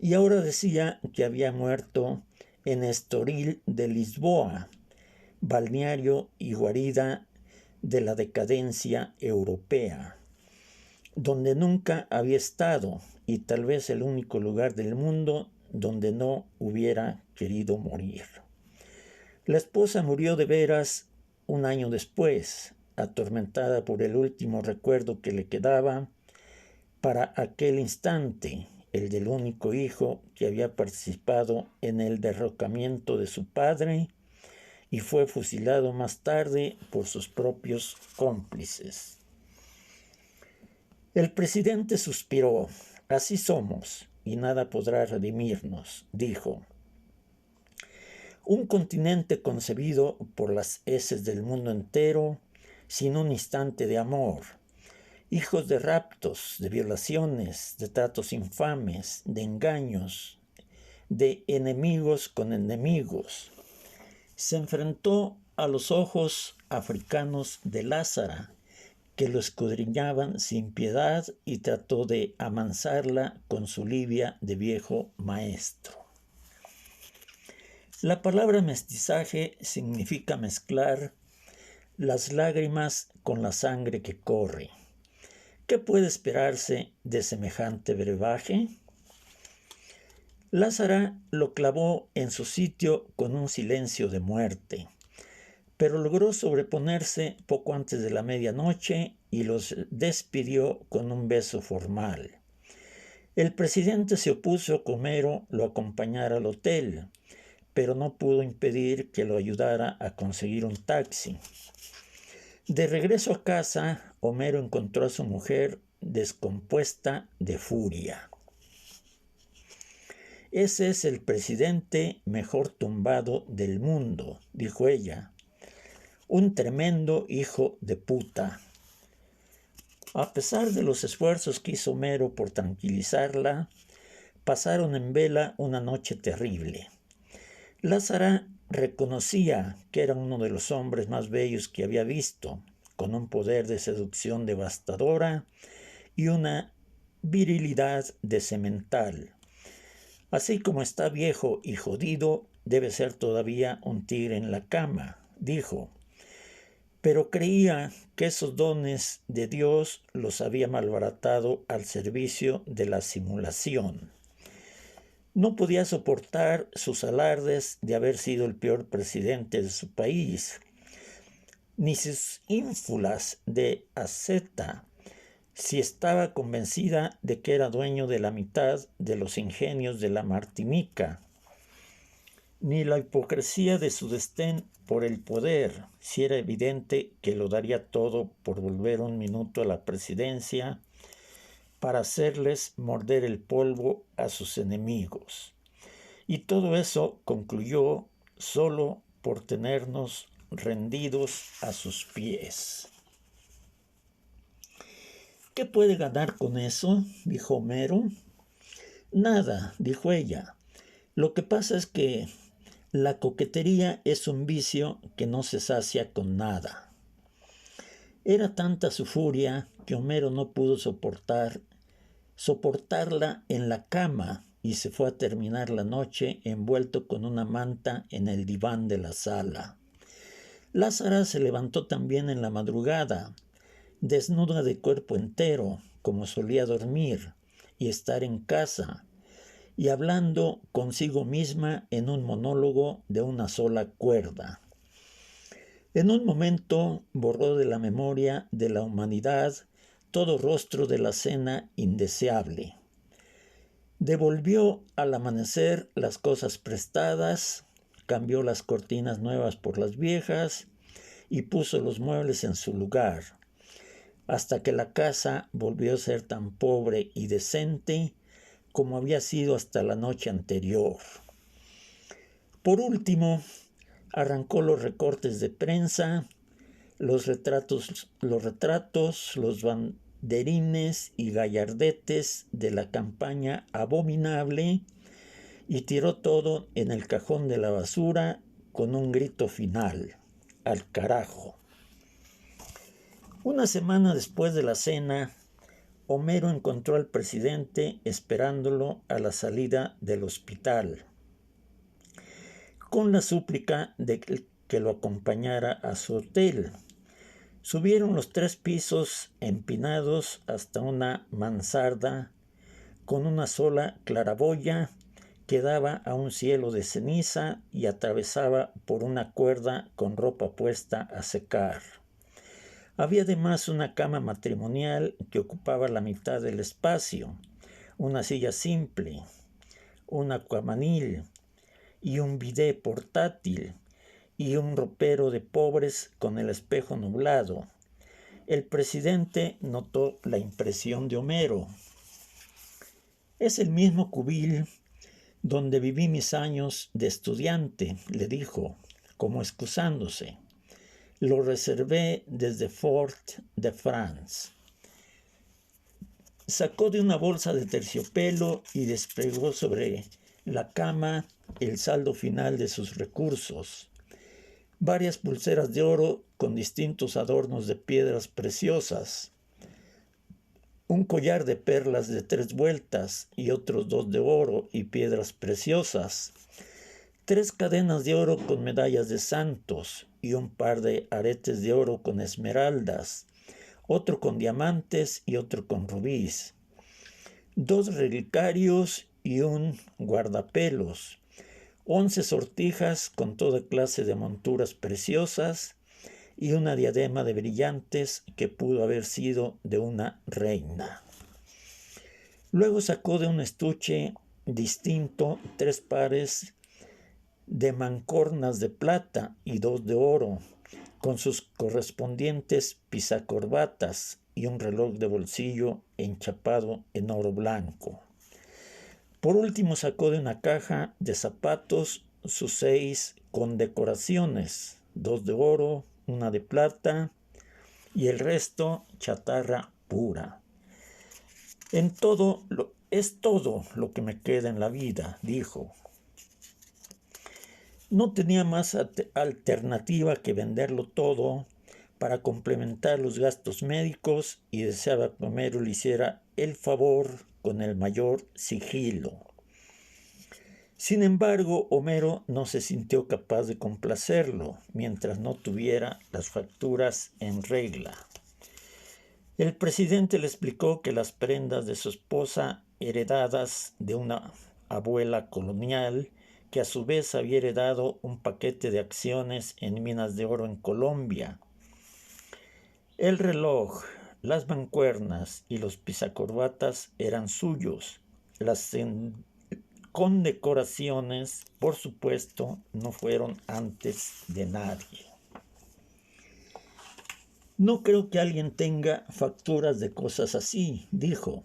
Y ahora decía que había muerto en Estoril de Lisboa, balneario y guarida de la decadencia europea, donde nunca había estado y tal vez el único lugar del mundo donde no hubiera querido morir. La esposa murió de veras un año después, atormentada por el último recuerdo que le quedaba para aquel instante, el del único hijo que había participado en el derrocamiento de su padre y fue fusilado más tarde por sus propios cómplices. El presidente suspiró. Así somos, y nada podrá redimirnos, dijo. Un continente concebido por las heces del mundo entero, sin un instante de amor, hijos de raptos, de violaciones, de tratos infames, de engaños, de enemigos con enemigos. Se enfrentó a los ojos africanos de Lázara, que lo escudriñaban sin piedad, y trató de amansarla con su libia de viejo maestro. La palabra mestizaje significa mezclar las lágrimas con la sangre que corre. ¿Qué puede esperarse de semejante brebaje? Lázara lo clavó en su sitio con un silencio de muerte, pero logró sobreponerse poco antes de la medianoche y los despidió con un beso formal. El presidente se opuso a que Homero lo acompañara al hotel, pero no pudo impedir que lo ayudara a conseguir un taxi. De regreso a casa, Homero encontró a su mujer descompuesta de furia. Ese es el presidente mejor tumbado del mundo, dijo ella. Un tremendo hijo de puta. A pesar de los esfuerzos que hizo Homero por tranquilizarla, pasaron en vela una noche terrible. Lázara reconocía que era uno de los hombres más bellos que había visto, con un poder de seducción devastadora y una virilidad de semental. Así como está viejo y jodido, debe ser todavía un tigre en la cama, dijo. Pero creía que esos dones de Dios los había malbaratado al servicio de la simulación. No podía soportar sus alardes de haber sido el peor presidente de su país, ni sus ínfulas de asceta, si estaba convencida de que era dueño de la mitad de los ingenios de la Martinica, ni la hipocresía de su desdén por el poder, si era evidente que lo daría todo por volver un minuto a la presidencia para hacerles morder el polvo a sus enemigos. Y todo eso concluyó solo por tenernos rendidos a sus pies. ¿Qué puede ganar con eso?, dijo Homero. Nada, dijo ella. Lo que pasa es que la coquetería es un vicio que no se sacia con nada. Era tanta su furia que Homero no pudo soportarla en la cama y se fue a terminar la noche envuelto con una manta en el diván de la sala. Lázara se levantó también en la madrugada, desnuda de cuerpo entero, como solía dormir y estar en casa, y hablando consigo misma en un monólogo de una sola cuerda. En un momento borró de la memoria de la humanidad todo rostro de la cena indeseable. Devolvió al amanecer las cosas prestadas, cambió las cortinas nuevas por las viejas y puso los muebles en su lugar, hasta que la casa volvió a ser tan pobre y decente como había sido hasta la noche anterior. Por último, arrancó los recortes de prensa, los retratos, los banderines y gallardetes de la campaña abominable y tiró todo en el cajón de la basura con un grito final: ¡al carajo! Una semana después de la cena, Homero encontró al presidente esperándolo a la salida del hospital, con la súplica de que lo acompañara a su hotel. Subieron los 3 pisos empinados hasta una mansarda con una sola claraboya que daba a un cielo de ceniza y atravesaba por una cuerda con ropa puesta a secar. Había además una cama matrimonial que ocupaba la mitad del espacio, una silla simple, un acuamanil y un bidé portátil, y un ropero de pobres con el espejo nublado. El presidente notó la impresión de Homero. «Es el mismo cubil donde viví mis años de estudiante», le dijo, como excusándose. «Lo reservé desde Fort de France». Sacó de una bolsa de terciopelo y desplegó sobre la cama el saldo final de sus recursos. Varias pulseras de oro con distintos adornos de piedras preciosas, un collar de perlas de 3 vueltas y otros 2 de oro y piedras preciosas, 3 cadenas de oro con medallas de santos y un par de aretes de oro con esmeraldas, otro con diamantes y otro con rubíes, 2 relicarios y un guardapelos, 11 sortijas con toda clase de monturas preciosas y una diadema de brillantes que pudo haber sido de una reina. Luego sacó de un estuche distinto 3 pares de mancornas de plata y 2 de oro, con sus correspondientes pisacorbatas y un reloj de bolsillo enchapado en oro blanco. Por último sacó de una caja de zapatos sus 6 condecoraciones, 2 de oro, una de plata y el resto chatarra pura. Es todo lo que me queda en la vida», dijo. No tenía más alternativa que venderlo todo para complementar los gastos médicos y deseaba que Homero le hiciera el favor con el mayor sigilo. Sin embargo, Homero no se sintió capaz de complacerlo mientras no tuviera las facturas en regla. El presidente le explicó que las prendas de su esposa, heredadas de una abuela colonial, que a su vez había heredado un paquete de acciones en minas de oro en Colombia, el reloj, las mancuernas y los pisacorbatas eran suyos. Las condecoraciones, por supuesto, no fueron antes de nadie. «No creo que alguien tenga facturas de cosas así», dijo.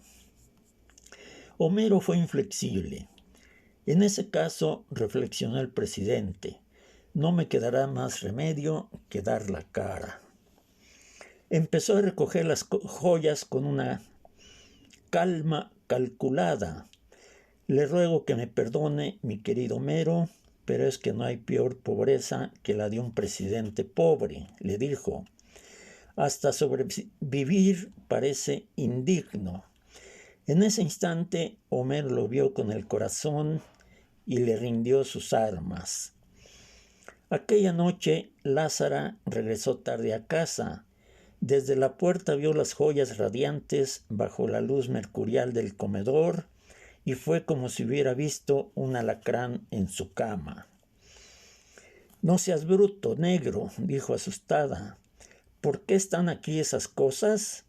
Homero fue inflexible. «En ese caso», reflexionó el presidente, «no me quedará más remedio que dar la cara». Empezó a recoger las joyas con una calma calculada. «Le ruego que me perdone, mi querido Homero, pero es que no hay peor pobreza que la de un presidente pobre», le dijo. «Hasta sobrevivir parece indigno». En ese instante, Homero lo vio con el corazón y le rindió sus armas. Aquella noche, Lázara regresó tarde a casa. Desde la puerta vio las joyas radiantes bajo la luz mercurial del comedor y fue como si hubiera visto un alacrán en su cama. «No seas bruto, negro», dijo asustada. «¿Por qué están aquí esas cosas?».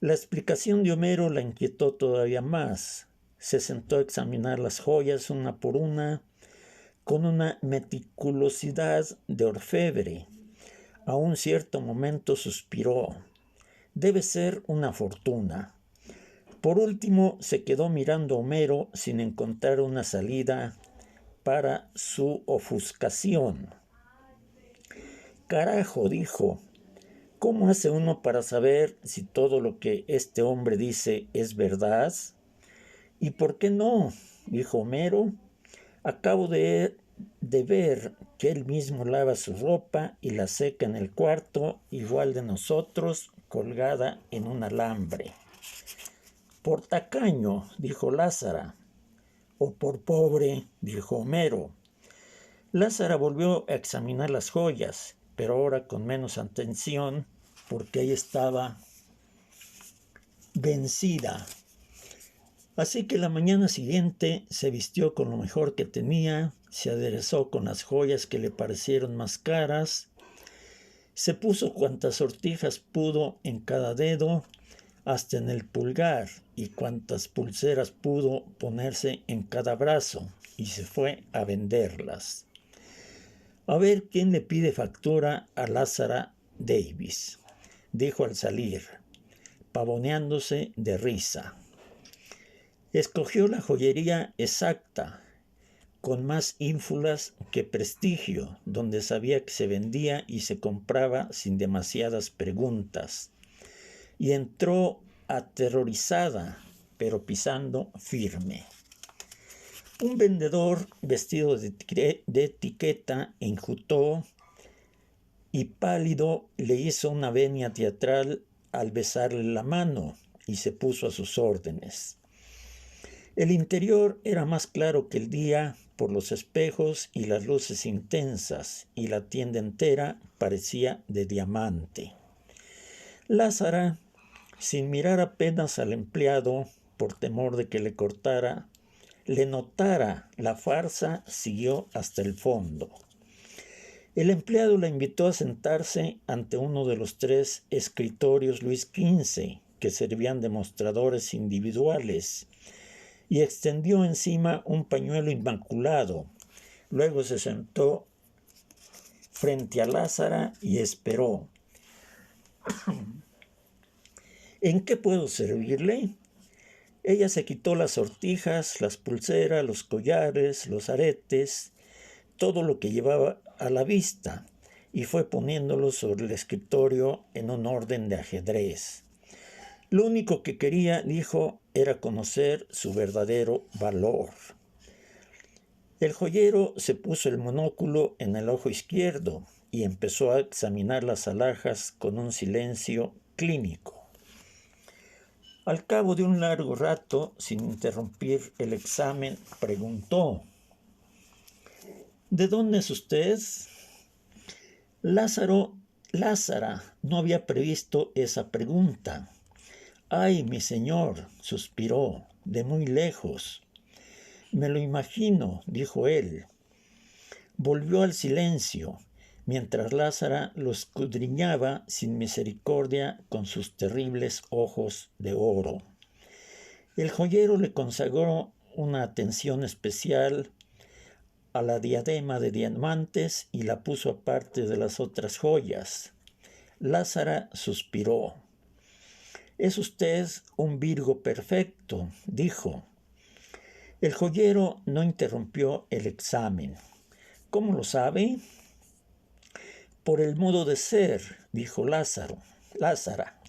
La explicación de Homero la inquietó todavía más. Se sentó a examinar las joyas una por una, con una meticulosidad de orfebre. A un cierto momento suspiró. «Debe ser una fortuna». Por último, se quedó mirando a Homero sin encontrar una salida para su ofuscación. «Carajo», dijo, «¿cómo hace uno para saber si todo lo que este hombre dice es verdad?». «¿Y por qué no?», dijo Homero. «Acabo de ver que él mismo lava su ropa y la seca en el cuarto, igual de nosotros, colgada en un alambre». «Por tacaño», dijo Lázara. «O por pobre», dijo Homero. Lázara volvió a examinar las joyas, pero ahora con menos atención, porque ella estaba vencida. Así que la mañana siguiente se vistió con lo mejor que tenía, se aderezó con las joyas que le parecieron más caras, se puso cuantas sortijas pudo en cada dedo, hasta en el pulgar, y cuantas pulseras pudo ponerse en cada brazo, y se fue a venderlas. A ver quién le pide factura a Lázara Davis, dijo al salir, pavoneándose de risa. Escogió la joyería exacta, con más ínfulas que prestigio, donde sabía que se vendía y se compraba sin demasiadas preguntas, y entró aterrorizada, pero pisando firme. Un vendedor vestido de etiqueta enjutó y pálido le hizo una venia teatral al besarle la mano y se puso a sus órdenes. El interior era más claro que el día por los espejos y las luces intensas, y la tienda entera parecía de diamante. Lázara, sin mirar apenas al empleado, por temor de que le notara la farsa, siguió hasta el fondo. El empleado la invitó a sentarse ante uno de los 3 escritorios Luis XV, que servían de mostradores individuales, y extendió encima un pañuelo inmaculado. Luego se sentó frente a Lázara y esperó. ¿En qué puedo servirle? Ella se quitó las sortijas, las pulseras, los collares, los aretes, todo lo que llevaba a la vista, y fue poniéndolos sobre el escritorio en un orden de ajedrez. Lo único que quería, dijo, era conocer su verdadero valor. El joyero se puso el monóculo en el ojo izquierdo y empezó a examinar las alhajas con un silencio clínico. Al cabo de un largo rato, sin interrumpir el examen, preguntó: ¿de dónde es usted? Lázara no había previsto esa pregunta. Ay, mi señor, suspiró, de muy lejos. Me lo imagino, dijo él. Volvió al silencio, mientras Lázara lo escudriñaba sin misericordia con sus terribles ojos de oro. El joyero le consagró una atención especial a la diadema de diamantes y la puso aparte de las otras joyas. Lázara suspiró. Es usted un Virgo perfecto, dijo. El joyero no interrumpió el examen. ¿Cómo lo sabe? Por el modo de ser, dijo Lázara.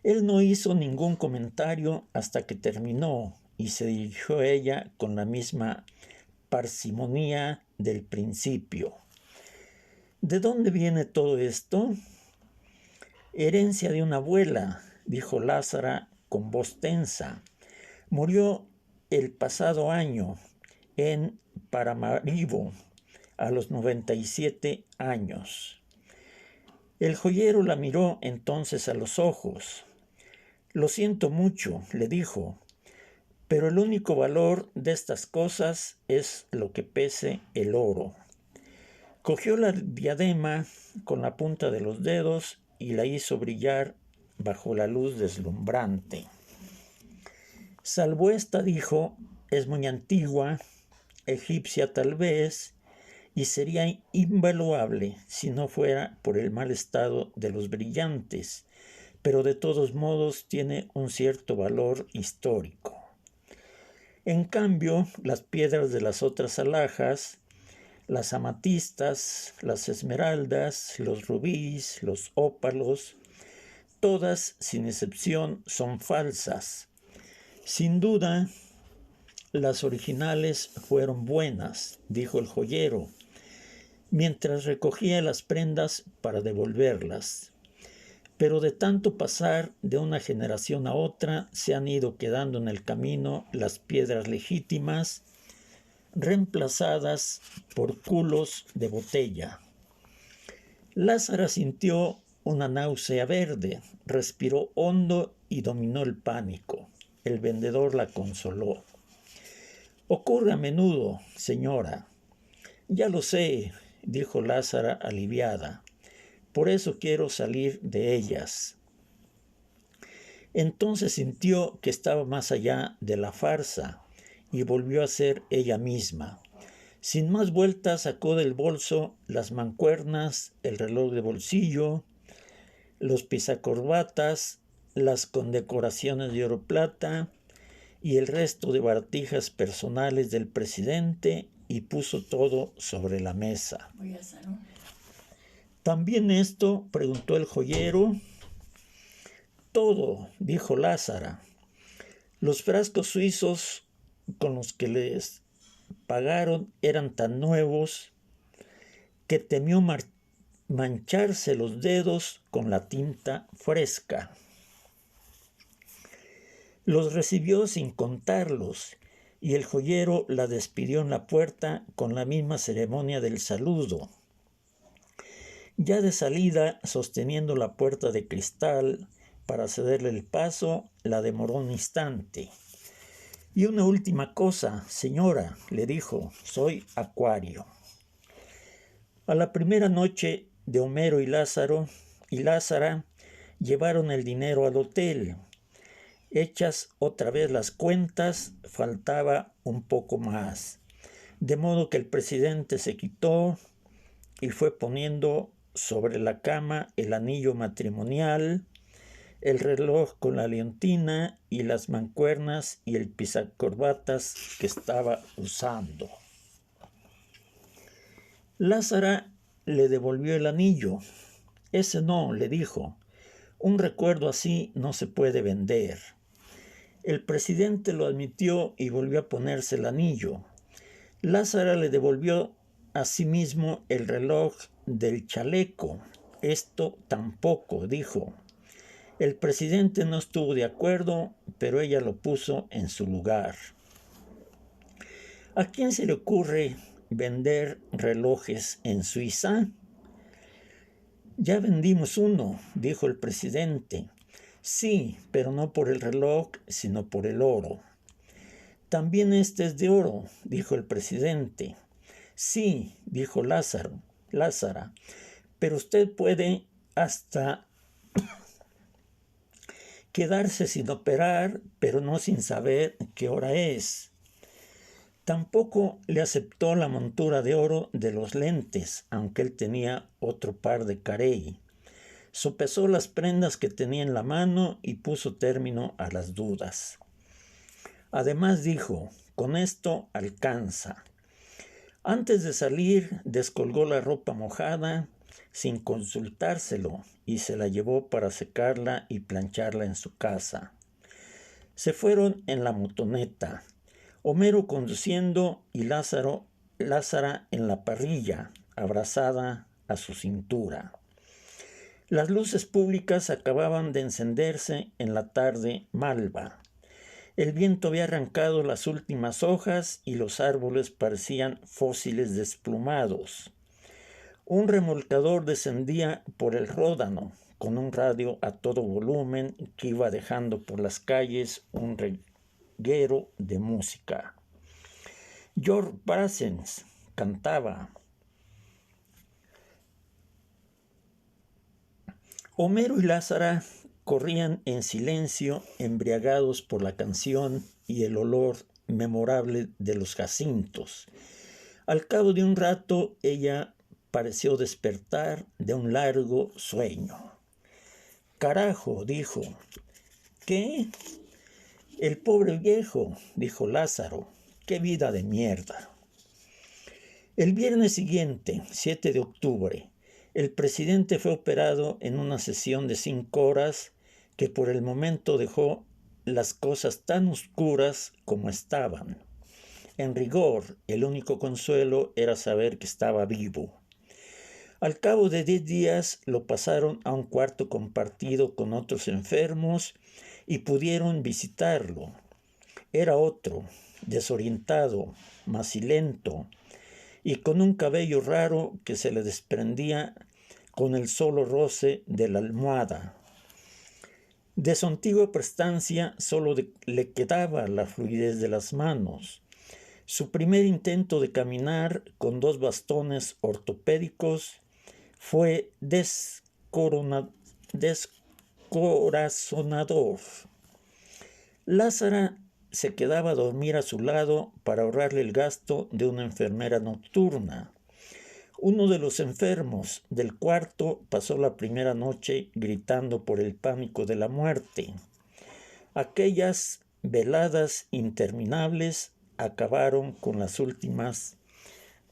Él no hizo ningún comentario hasta que terminó y se dirigió a ella con la misma parsimonia del principio. ¿De dónde viene todo esto? Herencia de una abuela, dijo Lázara con voz tensa. Murió el pasado año en Paramaribo a los 97 años. El joyero la miró entonces a los ojos. Lo siento mucho, le dijo, pero el único valor de estas cosas es lo que pese el oro. Cogió la diadema con la punta de los dedos y la hizo brillar bajo la luz deslumbrante. Salvo esta, dijo, es muy antigua, egipcia tal vez, y sería invaluable si no fuera por el mal estado de los brillantes, pero de todos modos tiene un cierto valor histórico. En cambio, las piedras de las otras alhajas, las amatistas, las esmeraldas, los rubíes, los ópalos, todas sin excepción son falsas. Sin duda, las originales fueron buenas, dijo el joyero, mientras recogía las prendas para devolverlas. Pero de tanto pasar de una generación a otra, se han ido quedando en el camino las piedras legítimas, reemplazadas por culos de botella. Lázara sintió una náusea verde, respiró hondo y dominó el pánico. El vendedor la consoló. Ocurre a menudo, señora. Ya lo sé, dijo Lázara aliviada. Por eso quiero salir de ellas. Entonces sintió que estaba más allá de la farsa y volvió a ser ella misma. Sin más vueltas sacó del bolso las mancuernas, el reloj de bolsillo, los pisacorbatas, las condecoraciones de oro plata y el resto de baratijas personales del presidente y puso todo sobre la mesa. Voy al salón. ¿También esto?, preguntó el joyero. Todo, dijo Lázara. Los frascos suizos con los que les pagaron eran tan nuevos que temió mancharse los dedos con la tinta fresca. Los recibió sin contarlos y el joyero la despidió en la puerta con la misma ceremonia del saludo. Ya de salida, sosteniendo la puerta de cristal para cederle el paso, la demoró un instante. Y una última cosa, señora, le dijo, soy Acuario. A la primera noche de Homero y Lázara llevaron el dinero al hotel. Hechas otra vez las cuentas, faltaba un poco más. De modo que el presidente se quitó y fue poniendo sobre la cama el anillo matrimonial, el reloj con la leontina y las mancuernas y el pisacorbatas que estaba usando. Lázara le devolvió el anillo. Ese no, le dijo. Un recuerdo así no se puede vender. El presidente lo admitió y volvió a ponerse el anillo. Lázara le devolvió a sí mismo el reloj del chaleco. Esto tampoco, dijo. El presidente no estuvo de acuerdo, pero ella lo puso en su lugar. ¿A quién se le ocurre vender relojes en Suiza? Ya vendimos uno, dijo el presidente. Sí, pero no por el reloj, sino por el oro. También este es de oro, dijo el presidente. Sí, dijo Lázara, pero usted puede hasta quedarse sin operar, pero no sin saber qué hora es. Tampoco le aceptó la montura de oro de los lentes, aunque él tenía otro par de carey. Sopesó las prendas que tenía en la mano y puso término a las dudas. Además dijo, con esto alcanza. Antes de salir, descolgó la ropa mojada sin consultárselo y se la llevó para secarla y plancharla en su casa. Se fueron en la motoneta, Homero conduciendo y Lázara en la parrilla, abrazada a su cintura. Las luces públicas acababan de encenderse en la tarde malva. El viento había arrancado las últimas hojas y los árboles parecían fósiles desplumados. Un remolcador descendía por el Ródano con un radio a todo volumen que iba dejando por las calles un reguero de música. George Brassens cantaba. Homero y Lázara corrían en silencio, embriagados por la canción y el olor memorable de los jacintos. Al cabo de un rato, ella pareció despertar de un largo sueño. «Carajo», dijo. «¿Qué?» «El pobre viejo», dijo Lázaro. «Qué vida de mierda». El viernes siguiente, 7 de octubre, el presidente fue operado en una sesión de 5 horas que por el momento dejó las cosas tan oscuras como estaban. En rigor, el único consuelo era saber que estaba vivo. Al cabo de 10 días lo pasaron a un cuarto compartido con otros enfermos y pudieron visitarlo. Era otro, desorientado, macilento, y con un cabello raro que se le desprendía con el solo roce de la almohada. De su antigua prestancia solo le quedaba la fluidez de las manos. Su primer intento de caminar con 2 bastones ortopédicos fue descorazonador. Lázara se quedaba a dormir a su lado para ahorrarle el gasto de una enfermera nocturna. Uno de los enfermos del cuarto pasó la primera noche gritando por el pánico de la muerte. Aquellas veladas interminables acabaron con las últimas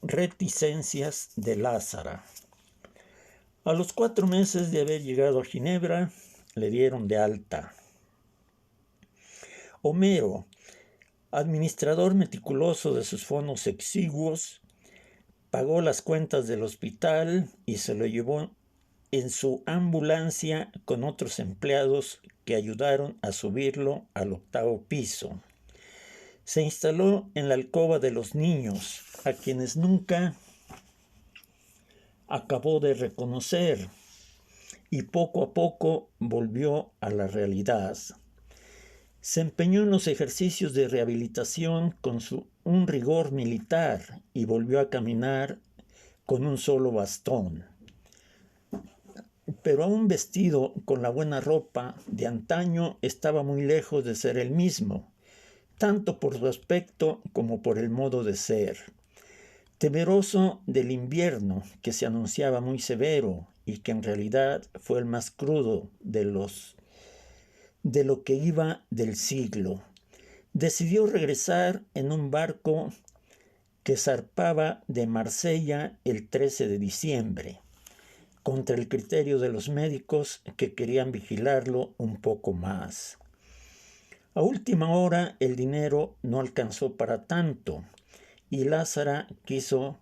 reticencias de Lázara. A los 4 meses de haber llegado a Ginebra, le dieron de alta. Homero, administrador meticuloso de sus fondos exiguos, pagó las cuentas del hospital y se lo llevó en su ambulancia con otros empleados que ayudaron a subirlo al 8º piso. Se instaló en la alcoba de los niños, a quienes nunca acabó de reconocer, y poco a poco volvió a la realidad. Se empeñó en los ejercicios de rehabilitación con un rigor militar y volvió a caminar con un solo bastón. Pero aún vestido con la buena ropa de antaño, estaba muy lejos de ser el mismo, tanto por su aspecto como por el modo de ser. Temeroso del invierno, que se anunciaba muy severo y que en realidad fue el más crudo de lo que iba del siglo, decidió regresar en un barco que zarpaba de Marsella el 13 de diciembre, contra el criterio de los médicos que querían vigilarlo un poco más. A última hora el dinero no alcanzó para tanto y Lázara quiso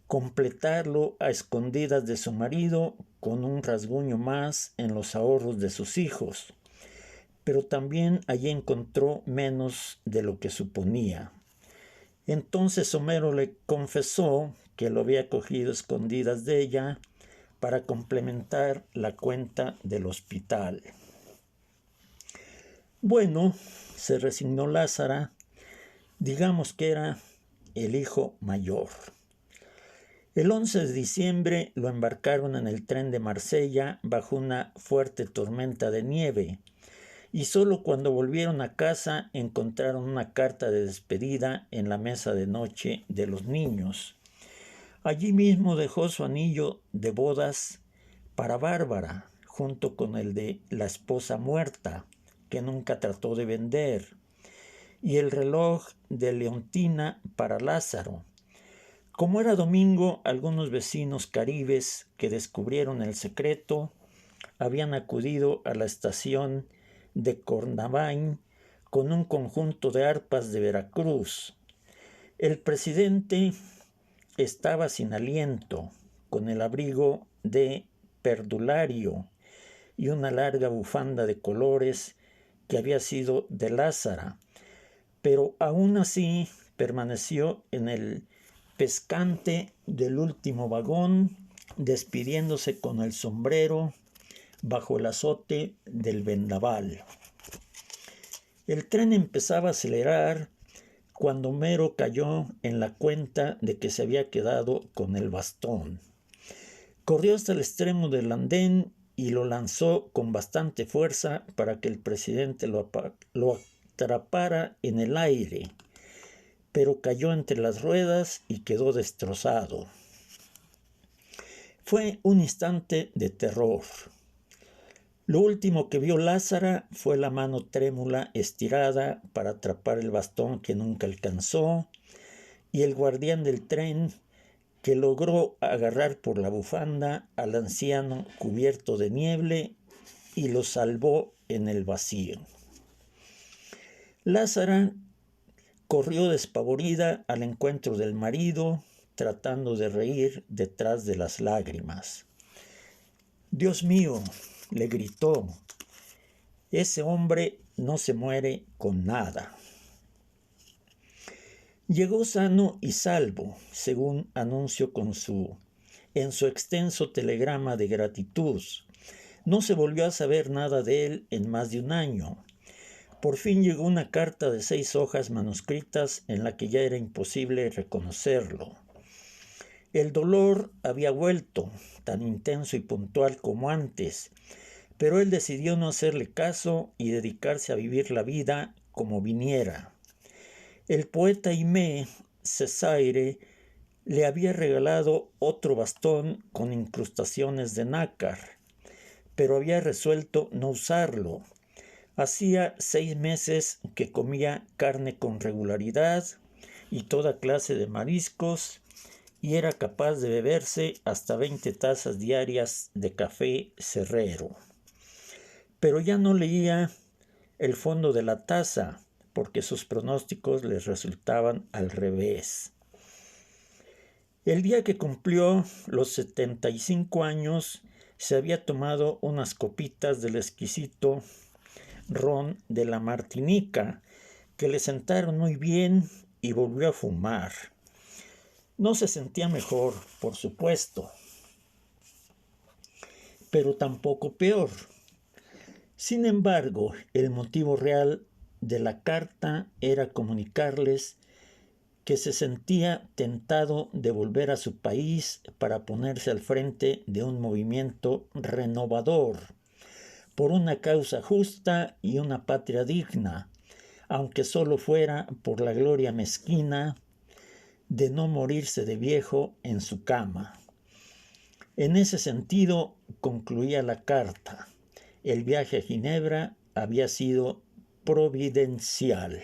completarlo a escondidas de su marido con un rasguño más en los ahorros de sus hijos, pero también allí encontró menos de lo que suponía. Entonces Homero le confesó que lo había cogido escondidas de ella para complementar la cuenta del hospital. Bueno, se resignó Lázara, digamos que era el hijo mayor. El 11 de diciembre lo embarcaron en el tren de Marsella bajo una fuerte tormenta de nieve, y solo cuando volvieron a casa encontraron una carta de despedida en la mesa de noche de los niños. Allí mismo dejó su anillo de bodas para Bárbara, junto con el de la esposa muerta, que nunca trató de vender, y el reloj de Leontina para Lázaro. Como era domingo, algunos vecinos caribes que descubrieron el secreto habían acudido a la estación de Cornavain con un conjunto de arpas de Veracruz. El presidente estaba sin aliento, con el abrigo de perdulario y una larga bufanda de colores que había sido de Lázara, pero aún así permaneció en el pescante del último vagón, despidiéndose con el sombrero bajo el azote del vendaval. El tren empezaba a acelerar cuando Homero cayó en la cuenta de que se había quedado con el bastón. Corrió hasta el extremo del andén y lo lanzó con bastante fuerza para que el presidente lo atrapara en el aire, pero cayó entre las ruedas y quedó destrozado. Fue un instante de terror. Lo último que vio Lázara fue la mano trémula estirada para atrapar el bastón que nunca alcanzó, y el guardián del tren que logró agarrar por la bufanda al anciano cubierto de nieve y lo salvó en el vacío. Lázara corrió despavorida al encuentro del marido, tratando de reír detrás de las lágrimas. «Dios mío», le gritó, «ese hombre no se muere con nada». Llegó sano y salvo, según anunció en su extenso telegrama de gratitud. No se volvió a saber nada de él en más de un año. Por fin llegó una carta de 6 hojas manuscritas en la que ya era imposible reconocerlo. El dolor había vuelto, tan intenso y puntual como antes, pero él decidió no hacerle caso y dedicarse a vivir la vida como viniera, El poeta Aimé Césaire le había regalado otro bastón con incrustaciones de nácar, pero había resuelto no usarlo. Hacía 6 meses que comía carne con regularidad y toda clase de mariscos, y era capaz de beberse hasta 20 tazas diarias de café cerrero. Pero ya no leía el fondo de la taza, porque sus pronósticos les resultaban al revés. El día que cumplió los 75 años, se había tomado unas copitas del exquisito ron de la Martinica, que le sentaron muy bien, y volvió a fumar. No se sentía mejor, por supuesto, pero tampoco peor. Sin embargo, el motivo real de la carta era comunicarles que se sentía tentado de volver a su país para ponerse al frente de un movimiento renovador, por una causa justa y una patria digna, aunque solo fuera por la gloria mezquina de no morirse de viejo en su cama. En ese sentido concluía la carta. El viaje a Ginebra había sido providencial.